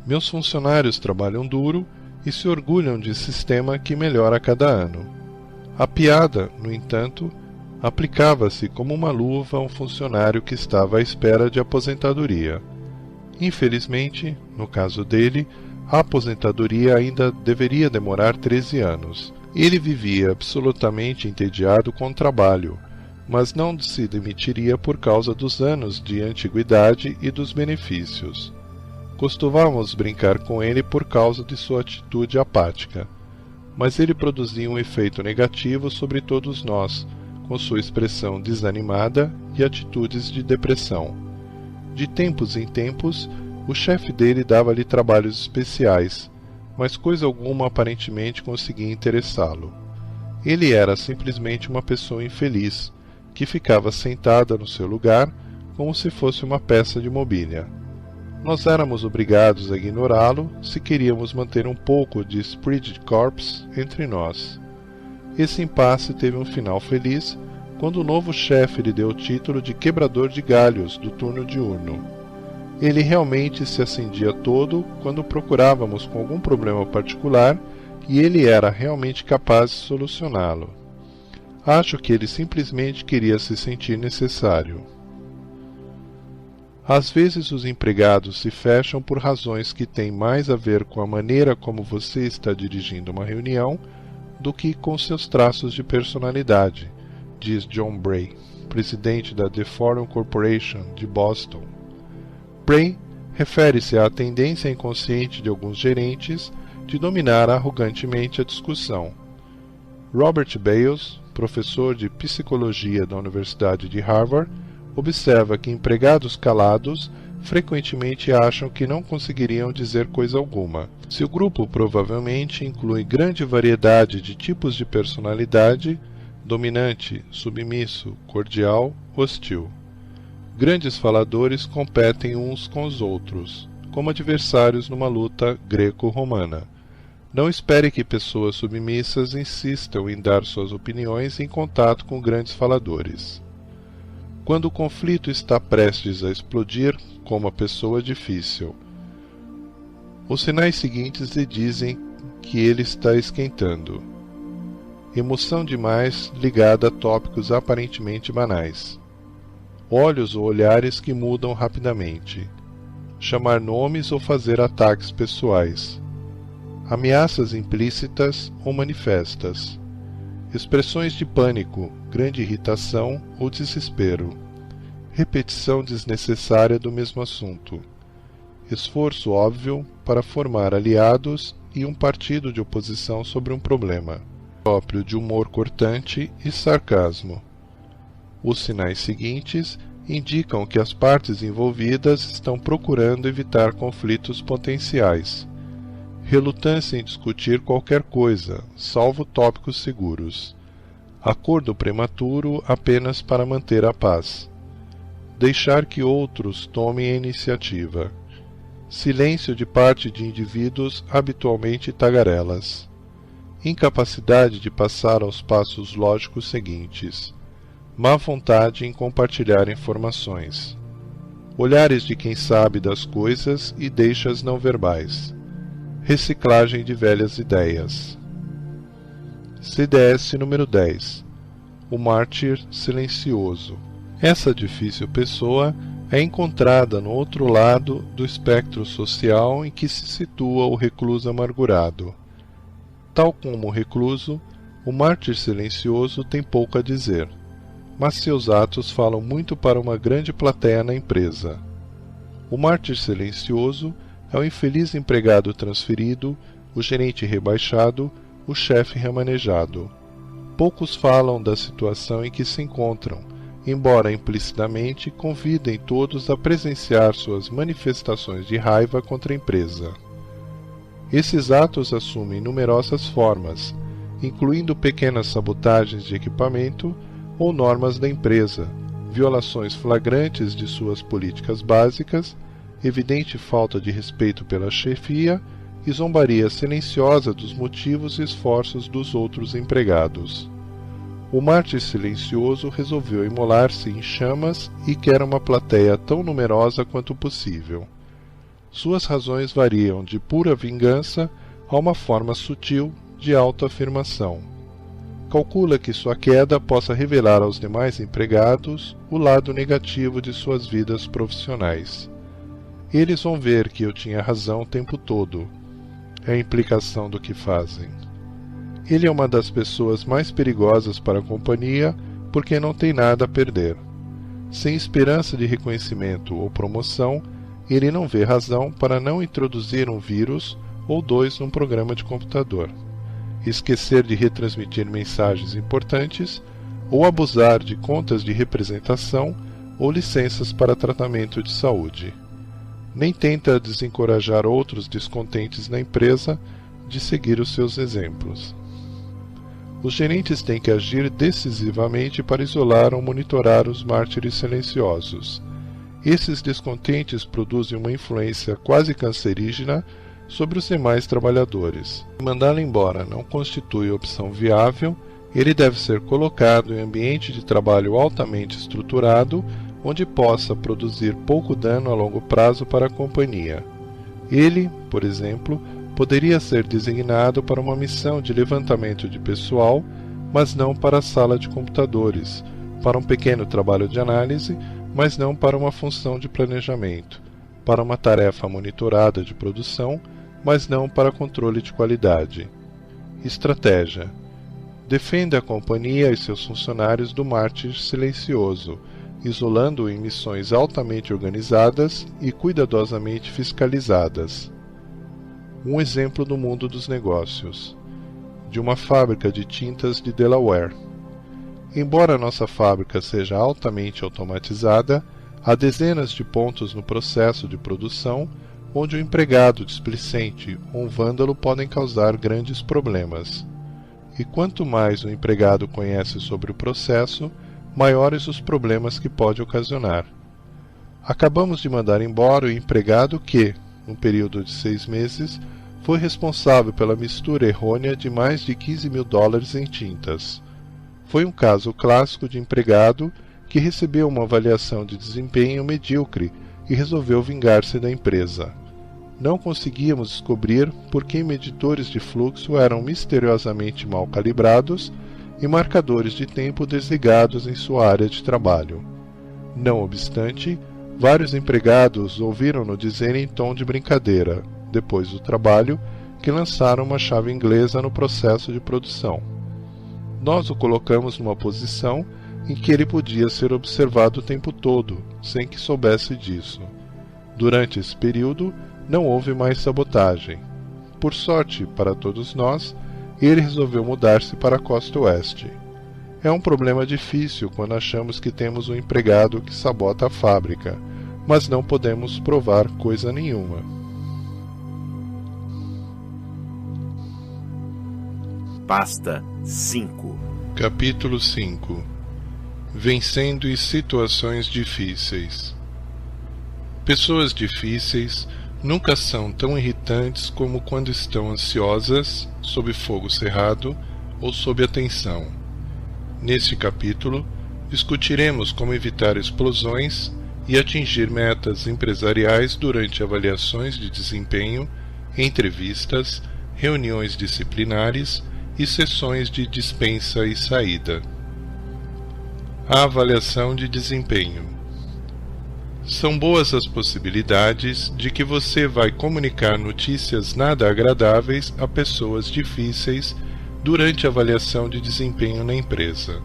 meus funcionários trabalham duro e se orgulham de sistema que melhora a cada ano. A piada, no entanto, aplicava-se como uma luva a um funcionário que estava à espera de aposentadoria. Infelizmente, no caso dele, a aposentadoria ainda deveria demorar 13 anos. Ele vivia absolutamente entediado com o trabalho, mas não se demitiria por causa dos anos de antiguidade e dos benefícios. Costumávamos brincar com ele por causa de sua atitude apática, mas ele produzia um efeito negativo sobre todos nós, com sua expressão desanimada e atitudes de depressão. De tempos em tempos, o chefe dele dava-lhe trabalhos especiais, mas coisa alguma aparentemente conseguia interessá-lo. Ele era simplesmente uma pessoa infeliz, que ficava sentada no seu lugar como se fosse uma peça de mobília. Nós éramos obrigados a ignorá-lo se queríamos manter um pouco de esprit de corps entre nós. Esse impasse teve um final feliz quando o novo chefe lhe deu o título de quebrador de galhos do turno diurno. Ele realmente se acendia todo quando procurávamos com algum problema particular e ele era realmente capaz de solucioná-lo. Acho que ele simplesmente queria se sentir necessário. Às vezes os empregados se fecham por razões que têm mais a ver com a maneira como você está dirigindo uma reunião do que com seus traços de personalidade, diz John Bray, presidente da The Forum Corporation de Boston. Bray refere-se à tendência inconsciente de alguns gerentes de dominar arrogantemente a discussão. Robert Bailes, professor de psicologia da Universidade de Harvard, observa que empregados calados frequentemente acham que não conseguiriam dizer coisa alguma. Seu grupo provavelmente inclui grande variedade de tipos de personalidade: dominante, submisso, cordial, hostil. Grandes faladores competem uns com os outros, como adversários numa luta greco-romana. Não espere que pessoas submissas insistam em dar suas opiniões em contato com grandes faladores. Quando o conflito está prestes a explodir, como a pessoa difícil, os sinais seguintes lhe dizem que ele está esquentando. Emoção demais ligada a tópicos aparentemente banais. Olhos ou olhares que mudam rapidamente. Chamar nomes ou fazer ataques pessoais. Ameaças implícitas ou manifestas. Expressões de pânico, grande irritação ou desespero. Repetição desnecessária do mesmo assunto. Esforço óbvio para formar aliados e um partido de oposição sobre um problema. Próprio de humor cortante e sarcasmo. Os sinais seguintes indicam que as partes envolvidas estão procurando evitar conflitos potenciais. Relutância em discutir qualquer coisa, salvo tópicos seguros. Acordo prematuro apenas para manter a paz. Deixar que outros tomem a iniciativa. Silêncio de parte de indivíduos habitualmente tagarelas. Incapacidade de passar aos passos lógicos seguintes. Má vontade em compartilhar informações. Olhares de quem sabe das coisas e deixas não verbais. Reciclagem de velhas ideias. CDS número 10. O mártir silencioso. Essa difícil pessoa é encontrada no outro lado do espectro social em que se situa o recluso amargurado. Tal como o recluso, o mártir silencioso tem pouco a dizer, mas seus atos falam muito para uma grande plateia na empresa. O mártir silencioso é o infeliz empregado transferido, o gerente rebaixado, o chefe remanejado. Poucos falam da situação em que se encontram, embora implicitamente convidem todos a presenciar suas manifestações de raiva contra a empresa. Esses atos assumem numerosas formas, incluindo pequenas sabotagens de equipamento ou normas da empresa, violações flagrantes de suas políticas básicas, evidente falta de respeito pela chefia e zombaria silenciosa dos motivos e esforços dos outros empregados. O mártir silencioso resolveu imolar-se em chamas e quer uma plateia tão numerosa quanto possível. Suas razões variam de pura vingança a uma forma sutil de autoafirmação. Calcula que sua queda possa revelar aos demais empregados o lado negativo de suas vidas profissionais. Eles vão ver que eu tinha razão o tempo todo. É a implicação do que fazem. Ele é uma das pessoas mais perigosas para a companhia porque não tem nada a perder. Sem esperança de reconhecimento ou promoção, ele não vê razão para não introduzir um vírus ou dois num programa de computador, esquecer de retransmitir mensagens importantes ou abusar de contas de representação ou licenças para tratamento de saúde. Nem tenta desencorajar outros descontentes na empresa de seguir os seus exemplos. Os gerentes têm que agir decisivamente para isolar ou monitorar os mártires silenciosos. Esses descontentes produzem uma influência quase cancerígena sobre os demais trabalhadores. Se mandá-lo embora não constitui opção viável, ele deve ser colocado em ambiente de trabalho altamente estruturado, onde possa produzir pouco dano a longo prazo para a companhia. Ele, por exemplo, poderia ser designado para uma missão de levantamento de pessoal, mas não para a sala de computadores, para um pequeno trabalho de análise, mas não para uma função de planejamento, para uma tarefa monitorada de produção, mas não para controle de qualidade. Estratégia: defenda a companhia e seus funcionários do mártir silencioso, isolando-o em missões altamente organizadas e cuidadosamente fiscalizadas. Um exemplo do mundo dos negócios. De uma fábrica de tintas de Delaware. Embora nossa fábrica seja altamente automatizada, há dezenas de pontos no processo de produção onde um empregado displicente ou um vândalo podem causar grandes problemas. E quanto mais o empregado conhece sobre o processo, maiores os problemas que pode ocasionar. Acabamos de mandar embora o empregado que, num período de 6 meses, foi responsável pela mistura errônea de mais de $15.000 em tintas. Foi um caso clássico de empregado que recebeu uma avaliação de desempenho medíocre e resolveu vingar-se da empresa. Não conseguíamos descobrir por que medidores de fluxo eram misteriosamente mal calibrados e marcadores de tempo desligados em sua área de trabalho. Não obstante, vários empregados ouviram-no dizer em tom de brincadeira, depois do trabalho, que lançaram uma chave inglesa no processo de produção. Nós o colocamos numa posição em que ele podia ser observado o tempo todo, sem que soubesse disso. Durante esse período, não houve mais sabotagem. Por sorte para todos nós, ele resolveu mudar-se para a costa oeste. É um problema difícil quando achamos que temos um empregado que sabota a fábrica, mas não podemos provar coisa nenhuma. Pasta 5. Capítulo 5. Vencendo em situações difíceis. Pessoas difíceis nunca são tão irritantes como quando estão ansiosas, sob fogo cerrado ou sob atenção. Neste capítulo, discutiremos como evitar explosões e atingir metas empresariais durante avaliações de desempenho, entrevistas, reuniões disciplinares e sessões de dispensa e saída. A avaliação de desempenho. São boas as possibilidades de que você vai comunicar notícias nada agradáveis a pessoas difíceis durante a avaliação de desempenho na empresa.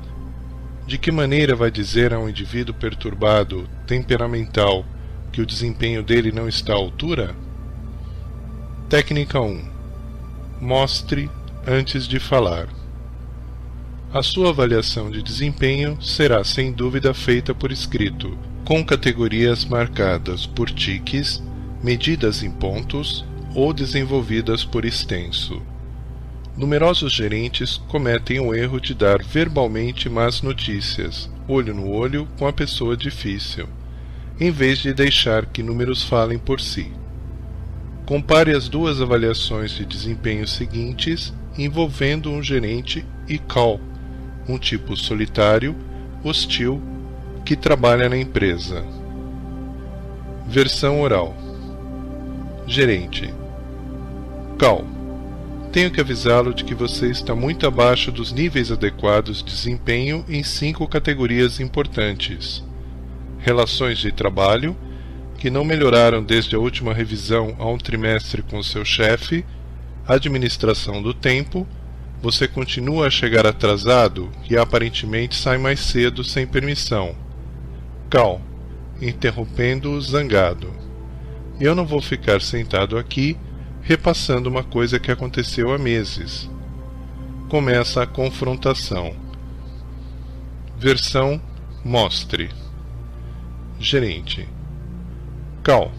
De que maneira vai dizer a um indivíduo perturbado, temperamental, que o desempenho dele não está à altura? Técnica 1. Mostre antes de falar. A sua avaliação de desempenho será sem dúvida feita por escrito, com categorias marcadas por tiques, medidas em pontos ou desenvolvidas por extenso. Numerosos gerentes cometem o erro de dar verbalmente más notícias, olho no olho com a pessoa difícil, em vez de deixar que números falem por si. Compare as duas avaliações de desempenho seguintes envolvendo um gerente e Cal, um tipo solitário, hostil, que trabalha na empresa. Versão oral. Gerente: Cal, tenho que avisá-lo de que você está muito abaixo dos níveis adequados de desempenho em 5 categorias importantes: relações de trabalho, que não melhoraram desde a última revisão há um trimestre com seu chefe; administração do tempo, você continua a chegar atrasado e aparentemente sai mais cedo sem permissão. Cal, interrompendo-o zangado: eu não vou ficar sentado aqui repassando uma coisa que aconteceu há meses. Começa a confrontação. Versão mostre. Gerente: Cal,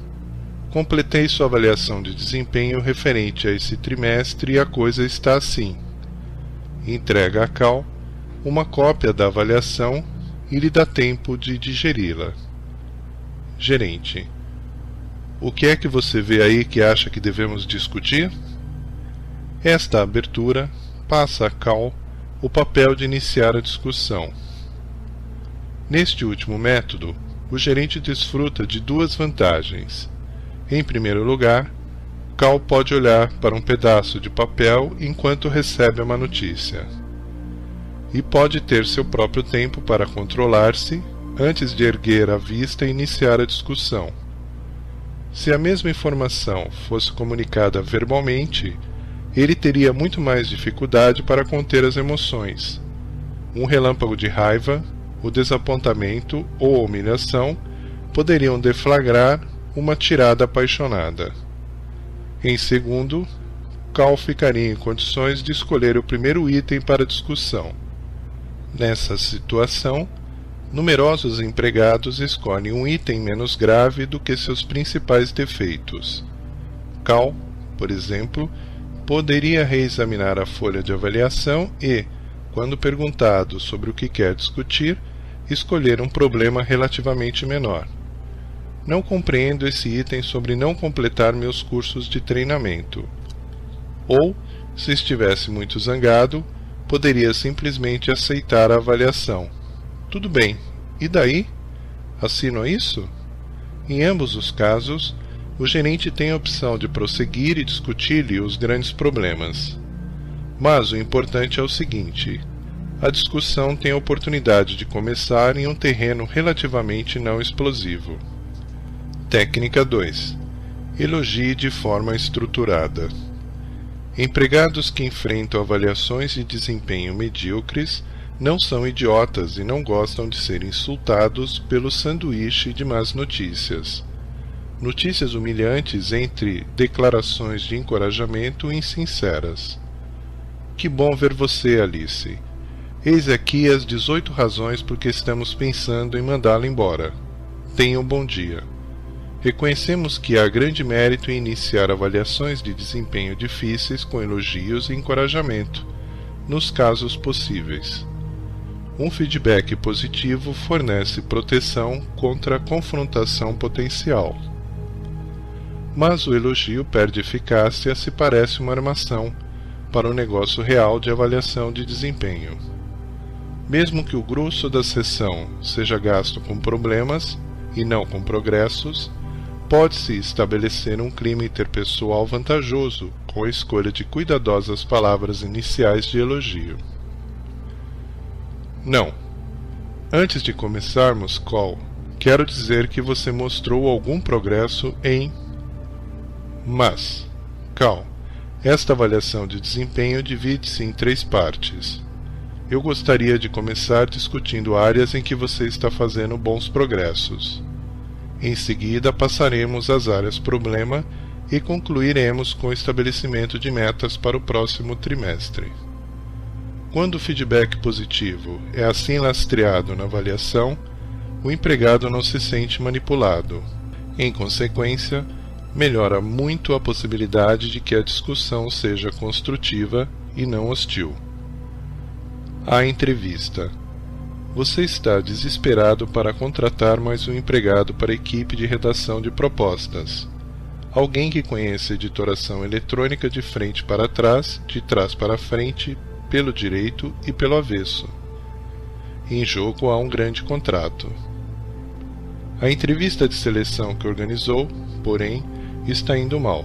completei sua avaliação de desempenho referente a esse trimestre e a coisa está assim. Entrega a Cal uma cópia da avaliação e lhe dá tempo de digeri-la. Gerente: o que é que você vê aí que acha que devemos discutir? Esta abertura passa a Cal o papel de iniciar a discussão. Neste último método, o gerente desfruta de 2 vantagens. Em primeiro lugar, Cal pode olhar para um pedaço de papel enquanto recebe uma notícia. E pode ter seu próprio tempo para controlar-se antes de erguer a vista e iniciar a discussão. Se a mesma informação fosse comunicada verbalmente, ele teria muito mais dificuldade para conter as emoções. Um relâmpago de raiva, o desapontamento ou a humilhação poderiam deflagrar uma tirada apaixonada. Em segundo, Cal ficaria em condições de escolher o primeiro item para discussão. Nessa situação, numerosos empregados escolhem um item menos grave do que seus principais defeitos. Cal, por exemplo, poderia reexaminar a folha de avaliação e, quando perguntado sobre o que quer discutir, escolher um problema relativamente menor. Não compreendo esse item sobre não completar meus cursos de treinamento. Ou, se estivesse muito zangado, poderia simplesmente aceitar a avaliação. Tudo bem, e daí? Assino isso? Em ambos os casos, o gerente tem a opção de prosseguir e discutir-lhe os grandes problemas. Mas o importante é o seguinte: a discussão tem a oportunidade de começar em um terreno relativamente não explosivo. Técnica 2. Elogie de forma estruturada. Empregados que enfrentam avaliações de desempenho medíocres não são idiotas e não gostam de ser insultados pelo sanduíche de más notícias. Notícias humilhantes entre declarações de encorajamento insinceras. Que bom ver você, Alice. Eis aqui as 18 razões por que estamos pensando em mandá-la embora. Tenha um bom dia. Reconhecemos que há grande mérito em iniciar avaliações de desempenho difíceis com elogios e encorajamento, nos casos possíveis. Um feedback positivo fornece proteção contra a confrontação potencial. Mas o elogio perde eficácia se parece uma armação para o negócio real de avaliação de desempenho. Mesmo que o grosso da sessão seja gasto com problemas e não com progressos, pode-se estabelecer um clima interpessoal vantajoso com a escolha de cuidadosas palavras iniciais de elogio. Não. Antes de começarmos, Cole, quero dizer que você mostrou algum progresso em... Mas, Cal, esta avaliação de desempenho divide-se em 3 partes. Eu gostaria de começar discutindo áreas em que você está fazendo bons progressos. Em seguida, passaremos às áreas problema e concluiremos com o estabelecimento de metas para o próximo trimestre. Quando o feedback positivo é assim lastreado na avaliação, o empregado não se sente manipulado. Em consequência, melhora muito a possibilidade de que a discussão seja construtiva e não hostil. A entrevista. Você está desesperado para contratar mais um empregado para a equipe de redação de propostas. Alguém que conheça editoração eletrônica de frente para trás, de trás para frente, pelo direito e pelo avesso. Em jogo há um grande contrato. A entrevista de seleção que organizou, porém, está indo mal.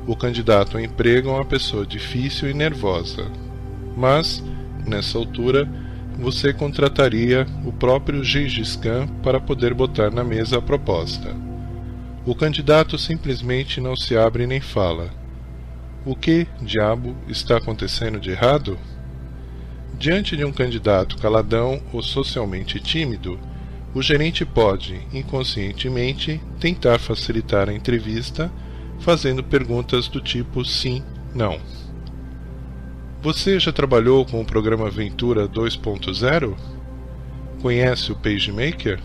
O candidato ao emprego é uma pessoa difícil e nervosa. Mas, nessa altura, você contrataria o próprio Gengis Khan para poder botar na mesa a proposta. O candidato simplesmente não se abre nem fala. O que, diabo, está acontecendo de errado? Diante de um candidato caladão ou socialmente tímido, o gerente pode, inconscientemente, tentar facilitar a entrevista, fazendo perguntas do tipo sim, não. Você já trabalhou com o programa Ventura 2.0? Conhece o PageMaker?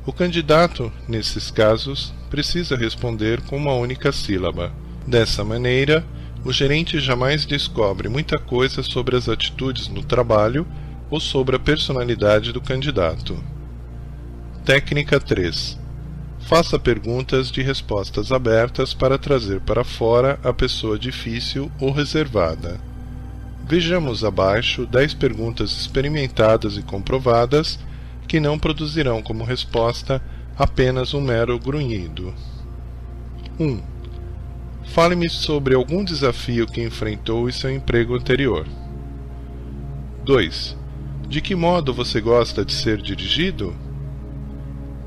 O candidato, nesses casos, precisa responder com uma única sílaba. Dessa maneira, o gerente jamais descobre muita coisa sobre as atitudes no trabalho ou sobre a personalidade do candidato. Técnica 3. Faça perguntas de respostas abertas para trazer para fora a pessoa difícil ou reservada. Vejamos abaixo 10 perguntas experimentadas e comprovadas que não produzirão como resposta apenas um mero grunhido. 1. Fale-me sobre algum desafio que enfrentou em seu emprego anterior. 2. De que modo você gosta de ser dirigido?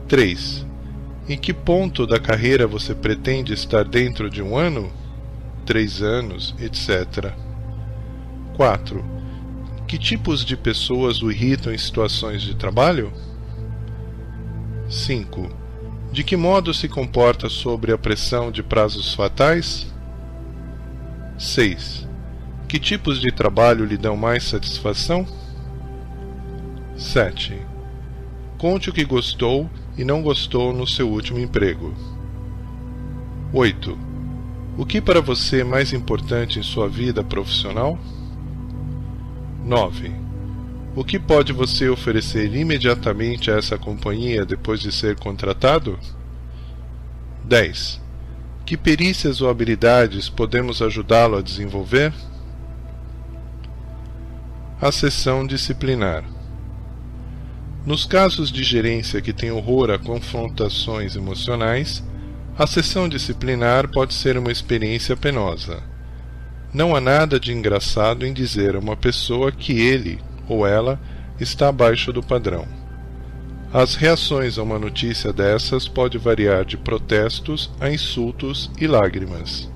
3. Em que ponto da carreira você pretende estar dentro de 1 ano? 3 anos, etc. 4. Que tipos de pessoas o irritam em situações de trabalho? 5. De que modo se comporta sob a pressão de prazos fatais? 6. Que tipos de trabalho lhe dão mais satisfação? 7. Conte o que gostou e não gostou no seu último emprego. 8. O que para você é mais importante em sua vida profissional? 9. O que pode você oferecer imediatamente a essa companhia depois de ser contratado? 10. Que perícias ou habilidades podemos ajudá-lo a desenvolver? A sessão disciplinar. Nos casos de gerência que têm horror a confrontações emocionais, a sessão disciplinar pode ser uma experiência penosa. Não há nada de engraçado em dizer a uma pessoa que ele ou ela está abaixo do padrão. As reações a uma notícia dessas podem variar de protestos a insultos e lágrimas.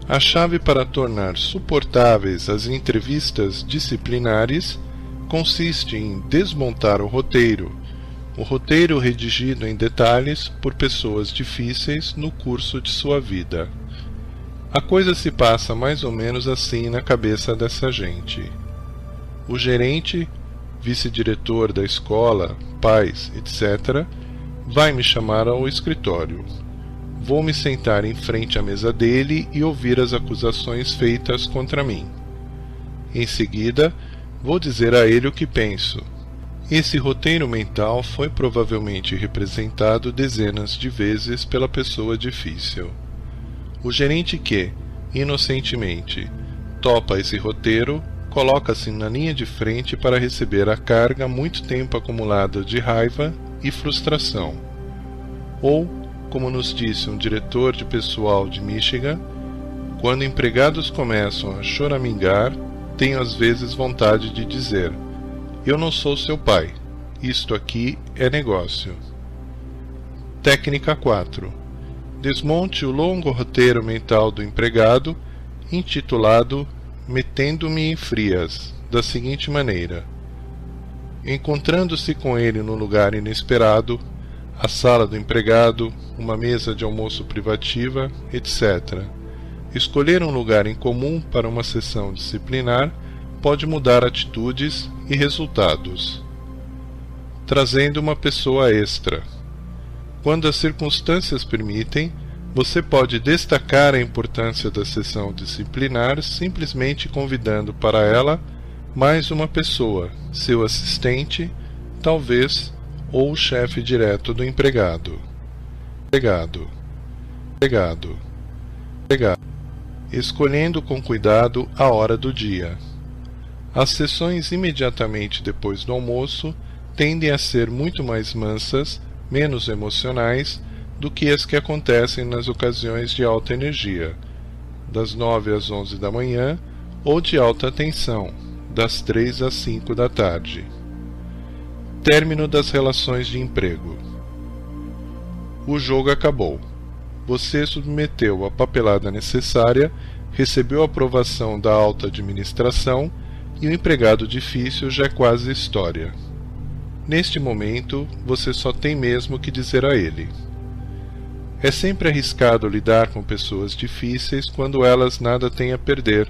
A chave para tornar suportáveis as entrevistas disciplinares consiste em desmontar o roteiro redigido em detalhes por pessoas difíceis no curso de sua vida. A coisa se passa mais ou menos assim na cabeça dessa gente. O gerente, vice-diretor da escola, pais, etc., vai me chamar ao escritório. Vou me sentar em frente à mesa dele e ouvir as acusações feitas contra mim. Em seguida, vou dizer a ele o que penso. Esse roteiro mental foi provavelmente representado dezenas de vezes pela pessoa difícil. O gerente que, inocentemente, topa esse roteiro, coloca-se na linha de frente para receber a carga muito tempo acumulada de raiva e frustração. Ou, como nos disse um diretor de pessoal de Michigan, quando empregados começam a choramingar, tenho às vezes vontade de dizer: eu não sou seu pai, isto aqui é negócio. Técnica 4. Desmonte o longo roteiro mental do empregado, intitulado Metendo-me em Frias, da seguinte maneira: encontrando-se com ele no lugar inesperado, a sala do empregado, uma mesa de almoço privativa, etc. Escolher um lugar em comum para uma sessão disciplinar pode mudar atitudes e resultados. Trazendo uma pessoa extra. Quando as circunstâncias permitem, você pode destacar a importância da sessão disciplinar simplesmente convidando para ela mais uma pessoa, seu assistente, talvez, ou o chefe direto do empregado. Escolhendo com cuidado a hora do dia. As sessões imediatamente depois do almoço tendem a ser muito mais mansas, menos emocionais, do que as que acontecem nas ocasiões de alta energia, das 9 às 11 da manhã, ou de alta tensão, das 3 às 5 da tarde. Término das relações de emprego. O jogo acabou. Você submeteu a papelada necessária, recebeu a aprovação da alta administração e o empregado difícil já é quase história. Neste momento, você só tem mesmo que dizer a ele. É sempre arriscado lidar com pessoas difíceis quando elas nada têm a perder,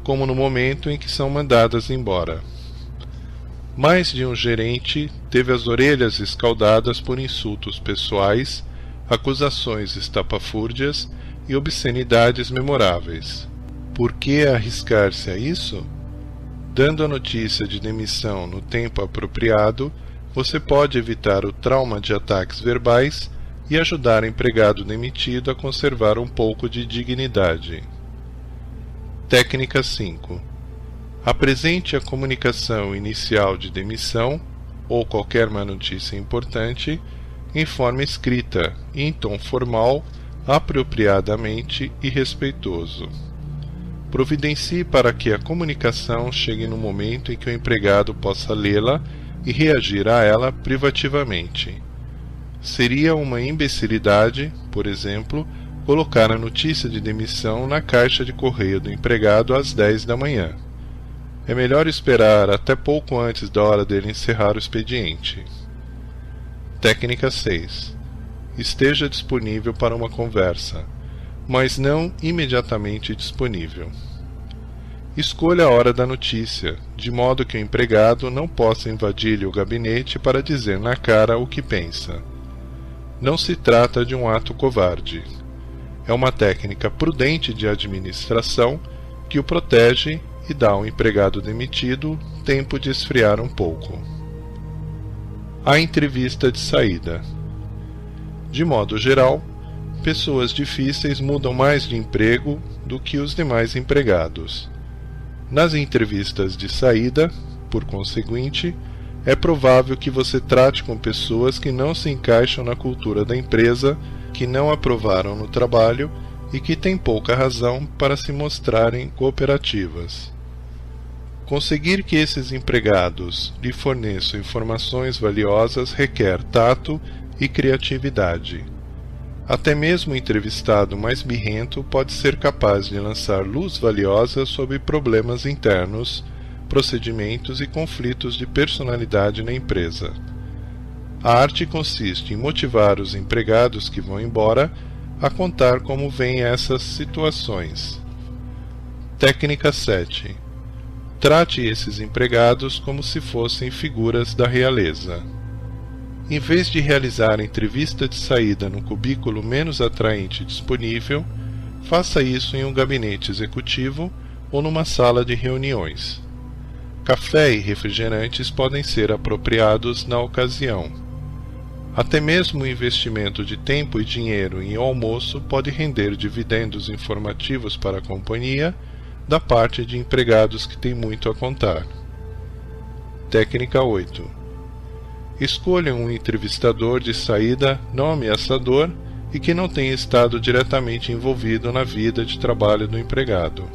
como no momento em que são mandadas embora. Mais de um gerente teve as orelhas escaldadas por insultos pessoais, acusações estapafúrdias e obscenidades memoráveis. Por que arriscar-se a isso? Dando a notícia de demissão no tempo apropriado, você pode evitar o trauma de ataques verbais e ajudar o empregado demitido a conservar um pouco de dignidade. Técnica 5. Apresente a comunicação inicial de demissão, ou qualquer má notícia importante, em forma escrita e em tom formal, apropriadamente e respeitoso. Providencie para que a comunicação chegue no momento em que o empregado possa lê-la e reagir a ela privativamente. Seria uma imbecilidade, por exemplo, colocar a notícia de demissão na caixa de correio do empregado às 10 da manhã. É melhor esperar até pouco antes da hora dele encerrar o expediente. Técnica 6. Esteja disponível para uma conversa, mas não imediatamente disponível. Escolha a hora da notícia, de modo que o empregado não possa invadir-lhe o gabinete para dizer na cara o que pensa. Não se trata de um ato covarde. É uma técnica prudente de administração que o protege e dá ao empregado demitido tempo de esfriar um pouco. A entrevista de saída. De modo geral, pessoas difíceis mudam mais de emprego do que os demais empregados. Nas entrevistas de saída, por conseguinte, é provável que você trate com pessoas que não se encaixam na cultura da empresa, que não aprovaram no trabalho e que têm pouca razão para se mostrarem cooperativas. Conseguir que esses empregados lhe forneçam informações valiosas requer tato e criatividade. Até mesmo o entrevistado mais birrento pode ser capaz de lançar luz valiosa sobre problemas internos, procedimentos e conflitos de personalidade na empresa. A arte consiste em motivar os empregados que vão embora a contar como veem essas situações. Técnica 7. Trate esses empregados como se fossem figuras da realeza. Em vez de realizar a entrevista de saída no cubículo menos atraente disponível, faça isso em um gabinete executivo ou numa sala de reuniões. Café e refrigerantes podem ser apropriados na ocasião. Até mesmo o investimento de tempo e dinheiro em almoço pode render dividendos informativos para a companhia da parte de empregados que têm muito a contar. Técnica 8. Escolha um entrevistador de saída não ameaçador e que não tenha estado diretamente envolvido na vida de trabalho do empregado.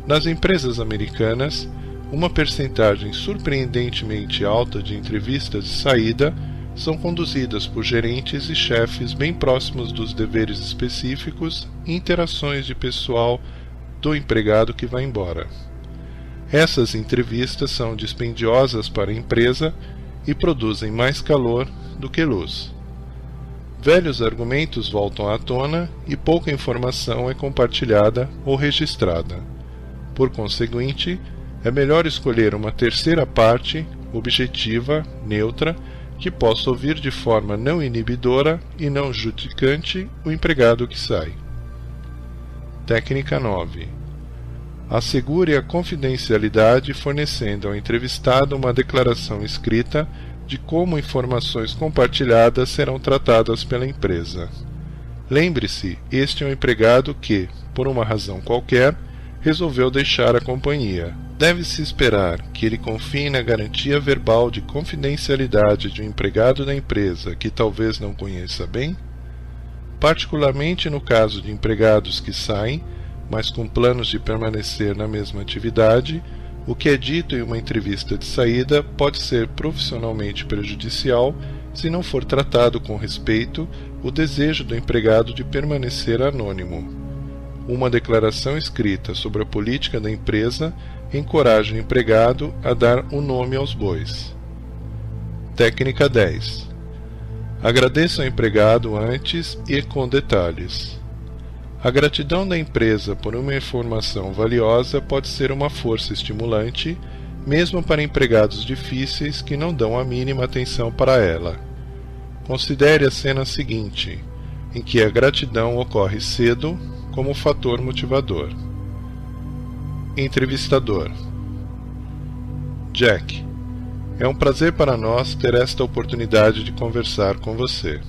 Nas empresas americanas, uma percentagem surpreendentemente alta de entrevistas de saída são conduzidas por gerentes e chefes bem próximos dos deveres específicos e interações de pessoal do empregado que vai embora. Essas entrevistas são dispendiosas para a empresa e produzem mais calor do que luz. Velhos argumentos voltam à tona e pouca informação é compartilhada ou registrada. Por conseguinte, é melhor escolher uma terceira parte, objetiva, neutra, que possa ouvir de forma não inibidora e não judicante o empregado que sai. Técnica 9. Assegure a confidencialidade fornecendo ao entrevistado uma declaração escrita de como informações compartilhadas serão tratadas pela empresa. Lembre-se, este é um empregado que, por uma razão qualquer, resolveu deixar a companhia. Deve-se esperar que ele confie na garantia verbal de confidencialidade de um empregado da empresa que talvez não conheça bem? Particularmente no caso de empregados que saem, mas com planos de permanecer na mesma atividade, o que é dito em uma entrevista de saída pode ser profissionalmente prejudicial se não for tratado com respeito o desejo do empregado de permanecer anônimo. Uma declaração escrita sobre a política da empresa encoraja o empregado a dar um nome aos bois. Técnica 10. Agradeça ao empregado antes e com detalhes. A gratidão da empresa por uma informação valiosa pode ser uma força estimulante, mesmo para empregados difíceis que não dão a mínima atenção para ela. Considere a cena seguinte, em que a gratidão ocorre cedo como fator motivador. Entrevistador: Jack, é um prazer para nós ter esta oportunidade de conversar com você.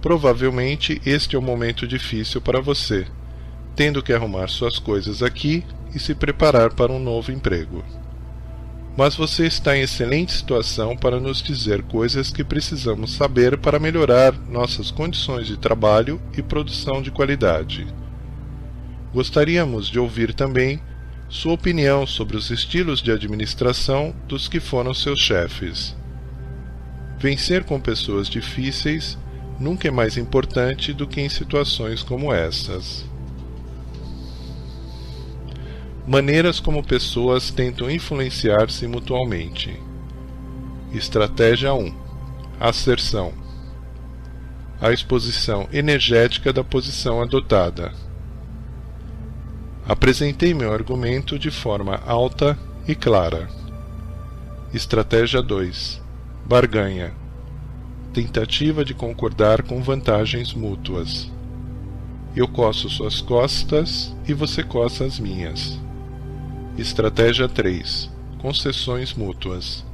Provavelmente este é um momento difícil para você, tendo que arrumar suas coisas aqui e se preparar para um novo emprego. Mas você está em excelente situação para nos dizer coisas que precisamos saber para melhorar nossas condições de trabalho e produção de qualidade. Gostaríamos de ouvir também sua opinião sobre os estilos de administração dos que foram seus chefes. Vencer com pessoas difíceis nunca é mais importante do que em situações como essas. Maneiras como pessoas tentam influenciar-se mutualmente. Estratégia 1. Asserção. A exposição energética da posição adotada. Apresentei meu argumento de forma alta e clara. Estratégia 2. Barganha. Tentativa de concordar com vantagens mútuas. Eu coço suas costas e você coça as minhas. Estratégia 3. Concessões mútuas.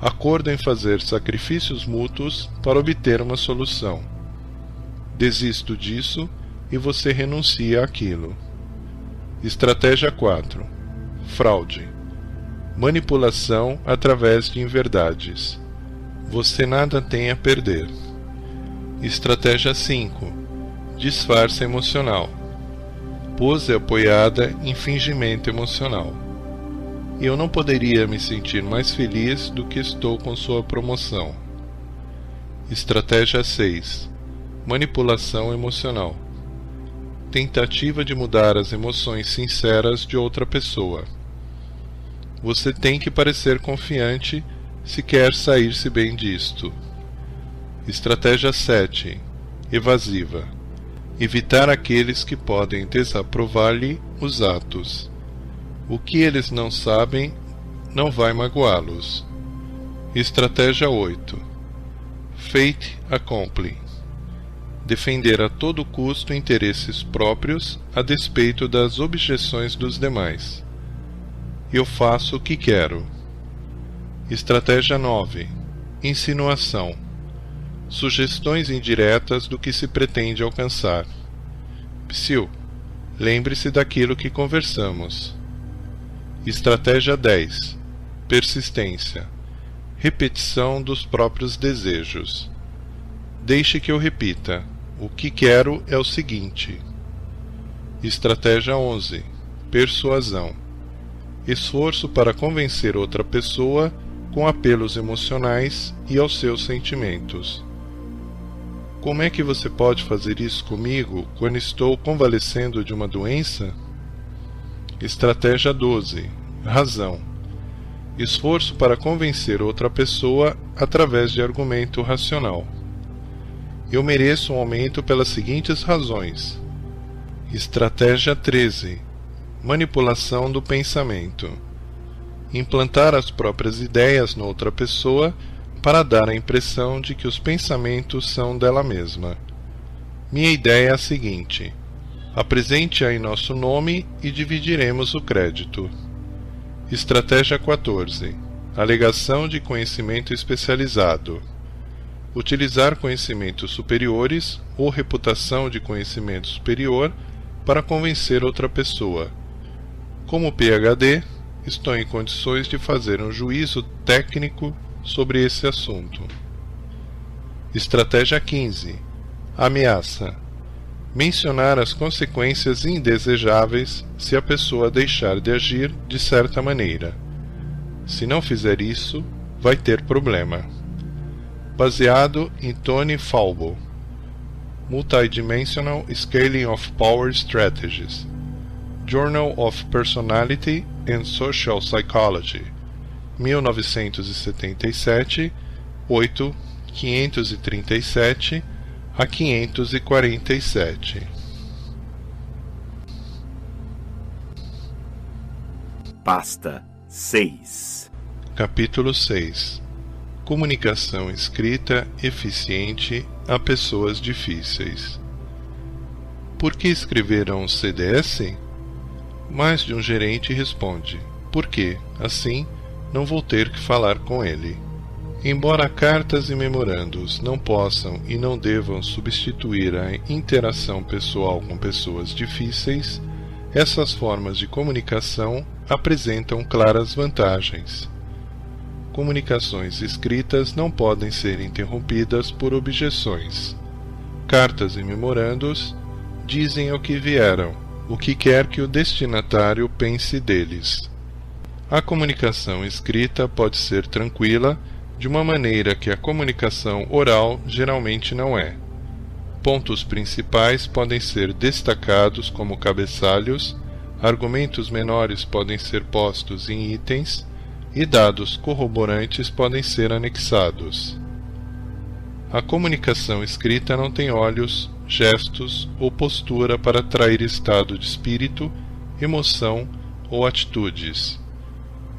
Acordo em fazer sacrifícios mútuos para obter uma solução. Desisto disso e você renuncia àquilo. Estratégia 4. Fraude. Manipulação através de inverdades. Você nada tem a perder. Estratégia 5. Disfarce emocional. Pose apoiada em fingimento emocional. Eu não poderia me sentir mais feliz do que estou com sua promoção. Estratégia 6. Manipulação emocional. Tentativa de mudar as emoções sinceras de outra pessoa. Você tem que parecer confiante se quer sair-se bem disto. Estratégia 7. Evasiva. Evitar aqueles que podem desaprovar-lhe os atos. O que eles não sabem não vai magoá-los. Estratégia 8. Fait accompli. Defender a todo custo interesses próprios a despeito das objeções dos demais. Eu faço o que quero. Estratégia 9. Insinuação. Sugestões indiretas do que se pretende alcançar. Psiu, lembre-se daquilo que conversamos. Estratégia 10. Persistência. Repetição dos próprios desejos. Deixe que eu repita. O que quero é o seguinte. Estratégia 11. Persuasão. Esforço para convencer outra pessoa com apelos emocionais e aos seus sentimentos. Como é que você pode fazer isso comigo quando estou convalescendo de uma doença? Estratégia 12. Razão. Esforço para convencer outra pessoa através de argumento racional. Eu mereço um aumento pelas seguintes razões. Estratégia 13. Manipulação do pensamento. Implantar as próprias ideias noutra pessoa para dar a impressão de que os pensamentos são dela mesma. Minha ideia é a seguinte: apresente-a em nosso nome e dividiremos o crédito. Estratégia 14. Alegação de conhecimento especializado. Utilizar conhecimentos superiores ou reputação de conhecimento superior para convencer outra pessoa. Como PhD, estou em condições de fazer um juízo técnico sobre esse assunto. Estratégia 15. Ameaça. Mencionar as consequências indesejáveis se a pessoa deixar de agir de certa maneira. Se não fizer isso, vai ter problema. Baseado em Tony Falbo. Multidimensional Scaling of Power Strategies. Journal of Personality and Social Psychology. 1977, 8, 537 a 547. Pasta 6. Capítulo 6. Comunicação escrita eficiente a pessoas difíceis. Por que escreveram CDS? Mais de um gerente responde: porque, assim, não vou ter que falar com ele. Embora cartas e memorandos não possam e não devam substituir a interação pessoal com pessoas difíceis, essas formas de comunicação apresentam claras vantagens. Comunicações escritas não podem ser interrompidas por objeções. Cartas e memorandos dizem ao que vieram, o que quer que o destinatário pense deles. A comunicação escrita pode ser tranquila, de uma maneira que a comunicação oral geralmente não é. Pontos principais podem ser destacados como cabeçalhos, argumentos menores podem ser postos em itens, e dados corroborantes podem ser anexados. A comunicação escrita não tem olhos, gestos ou postura para atrair estado de espírito, emoção ou atitudes.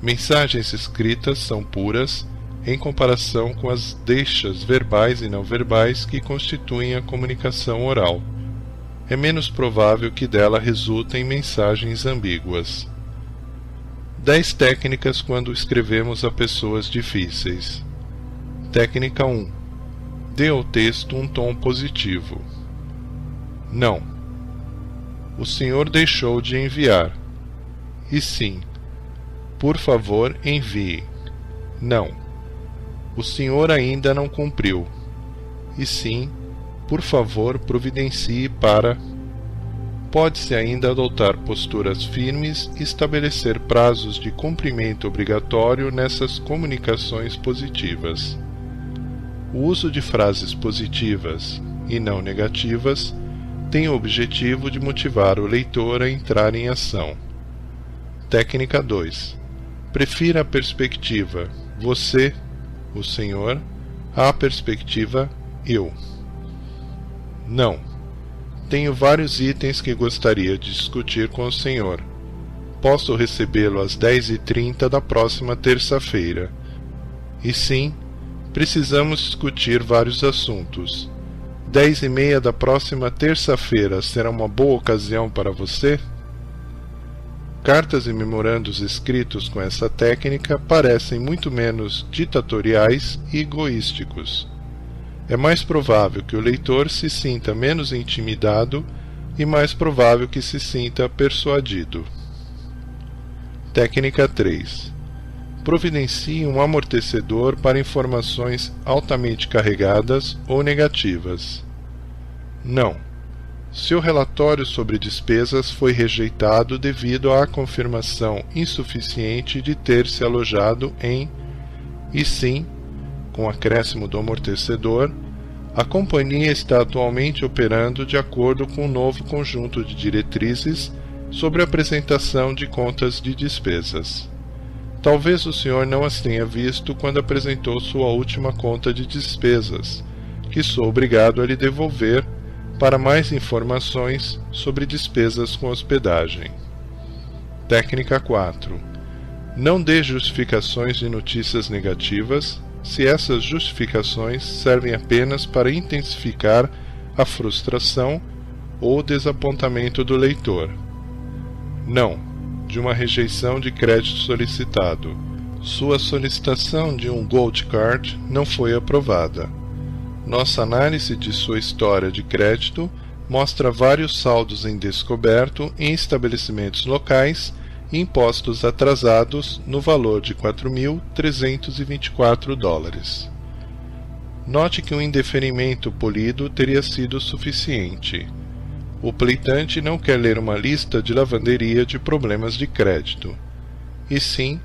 Mensagens escritas são puras em comparação com as deixas verbais e não verbais que constituem a comunicação oral. É menos provável que dela resultem mensagens ambíguas. 10 técnicas quando escrevemos a pessoas difíceis. Técnica 1. Dê ao texto um tom positivo. Não. O senhor deixou de enviar. E sim. Por favor, envie. Não. O senhor ainda não cumpriu. E sim. Por favor, providencie para... Pode-se ainda adotar posturas firmes e estabelecer prazos de cumprimento obrigatório nessas comunicações positivas. O uso de frases positivas e não negativas tem o objetivo de motivar o leitor a entrar em ação. Técnica 2. Prefira a perspectiva você, o senhor, à perspectiva eu. Não. Tenho vários itens que gostaria de discutir com o senhor. Posso recebê-lo às 10h30 da próxima terça-feira. E sim, precisamos discutir vários assuntos. 10h30 da próxima terça-feira será uma boa ocasião para você? Cartas e memorandos escritos com essa técnica parecem muito menos ditatoriais e egoísticos. É mais provável que o leitor se sinta menos intimidado e mais provável que se sinta persuadido. Técnica 3. Providencie um amortecedor para informações altamente carregadas ou negativas. Não. Seu relatório sobre despesas foi rejeitado devido à confirmação insuficiente de ter se alojado em... E sim, com acréscimo do amortecedor, a companhia está atualmente operando de acordo com um novo conjunto de diretrizes sobre a apresentação de contas de despesas. Talvez o senhor não as tenha visto quando apresentou sua última conta de despesas, que sou obrigado a lhe devolver para mais informações sobre despesas com hospedagem. Técnica 4. Não dê justificações de notícias negativas, se essas justificações servem apenas para intensificar a frustração ou desapontamento do leitor. Não. De uma rejeição de crédito solicitado. Sua solicitação de um Gold Card não foi aprovada. Nossa análise de sua história de crédito mostra vários saldos em descoberto em estabelecimentos locais e impostos atrasados no valor de $4.324. Note que um indeferimento polido teria sido suficiente. O pleitante não quer ler uma lista de lavanderia de problemas de crédito. E sim,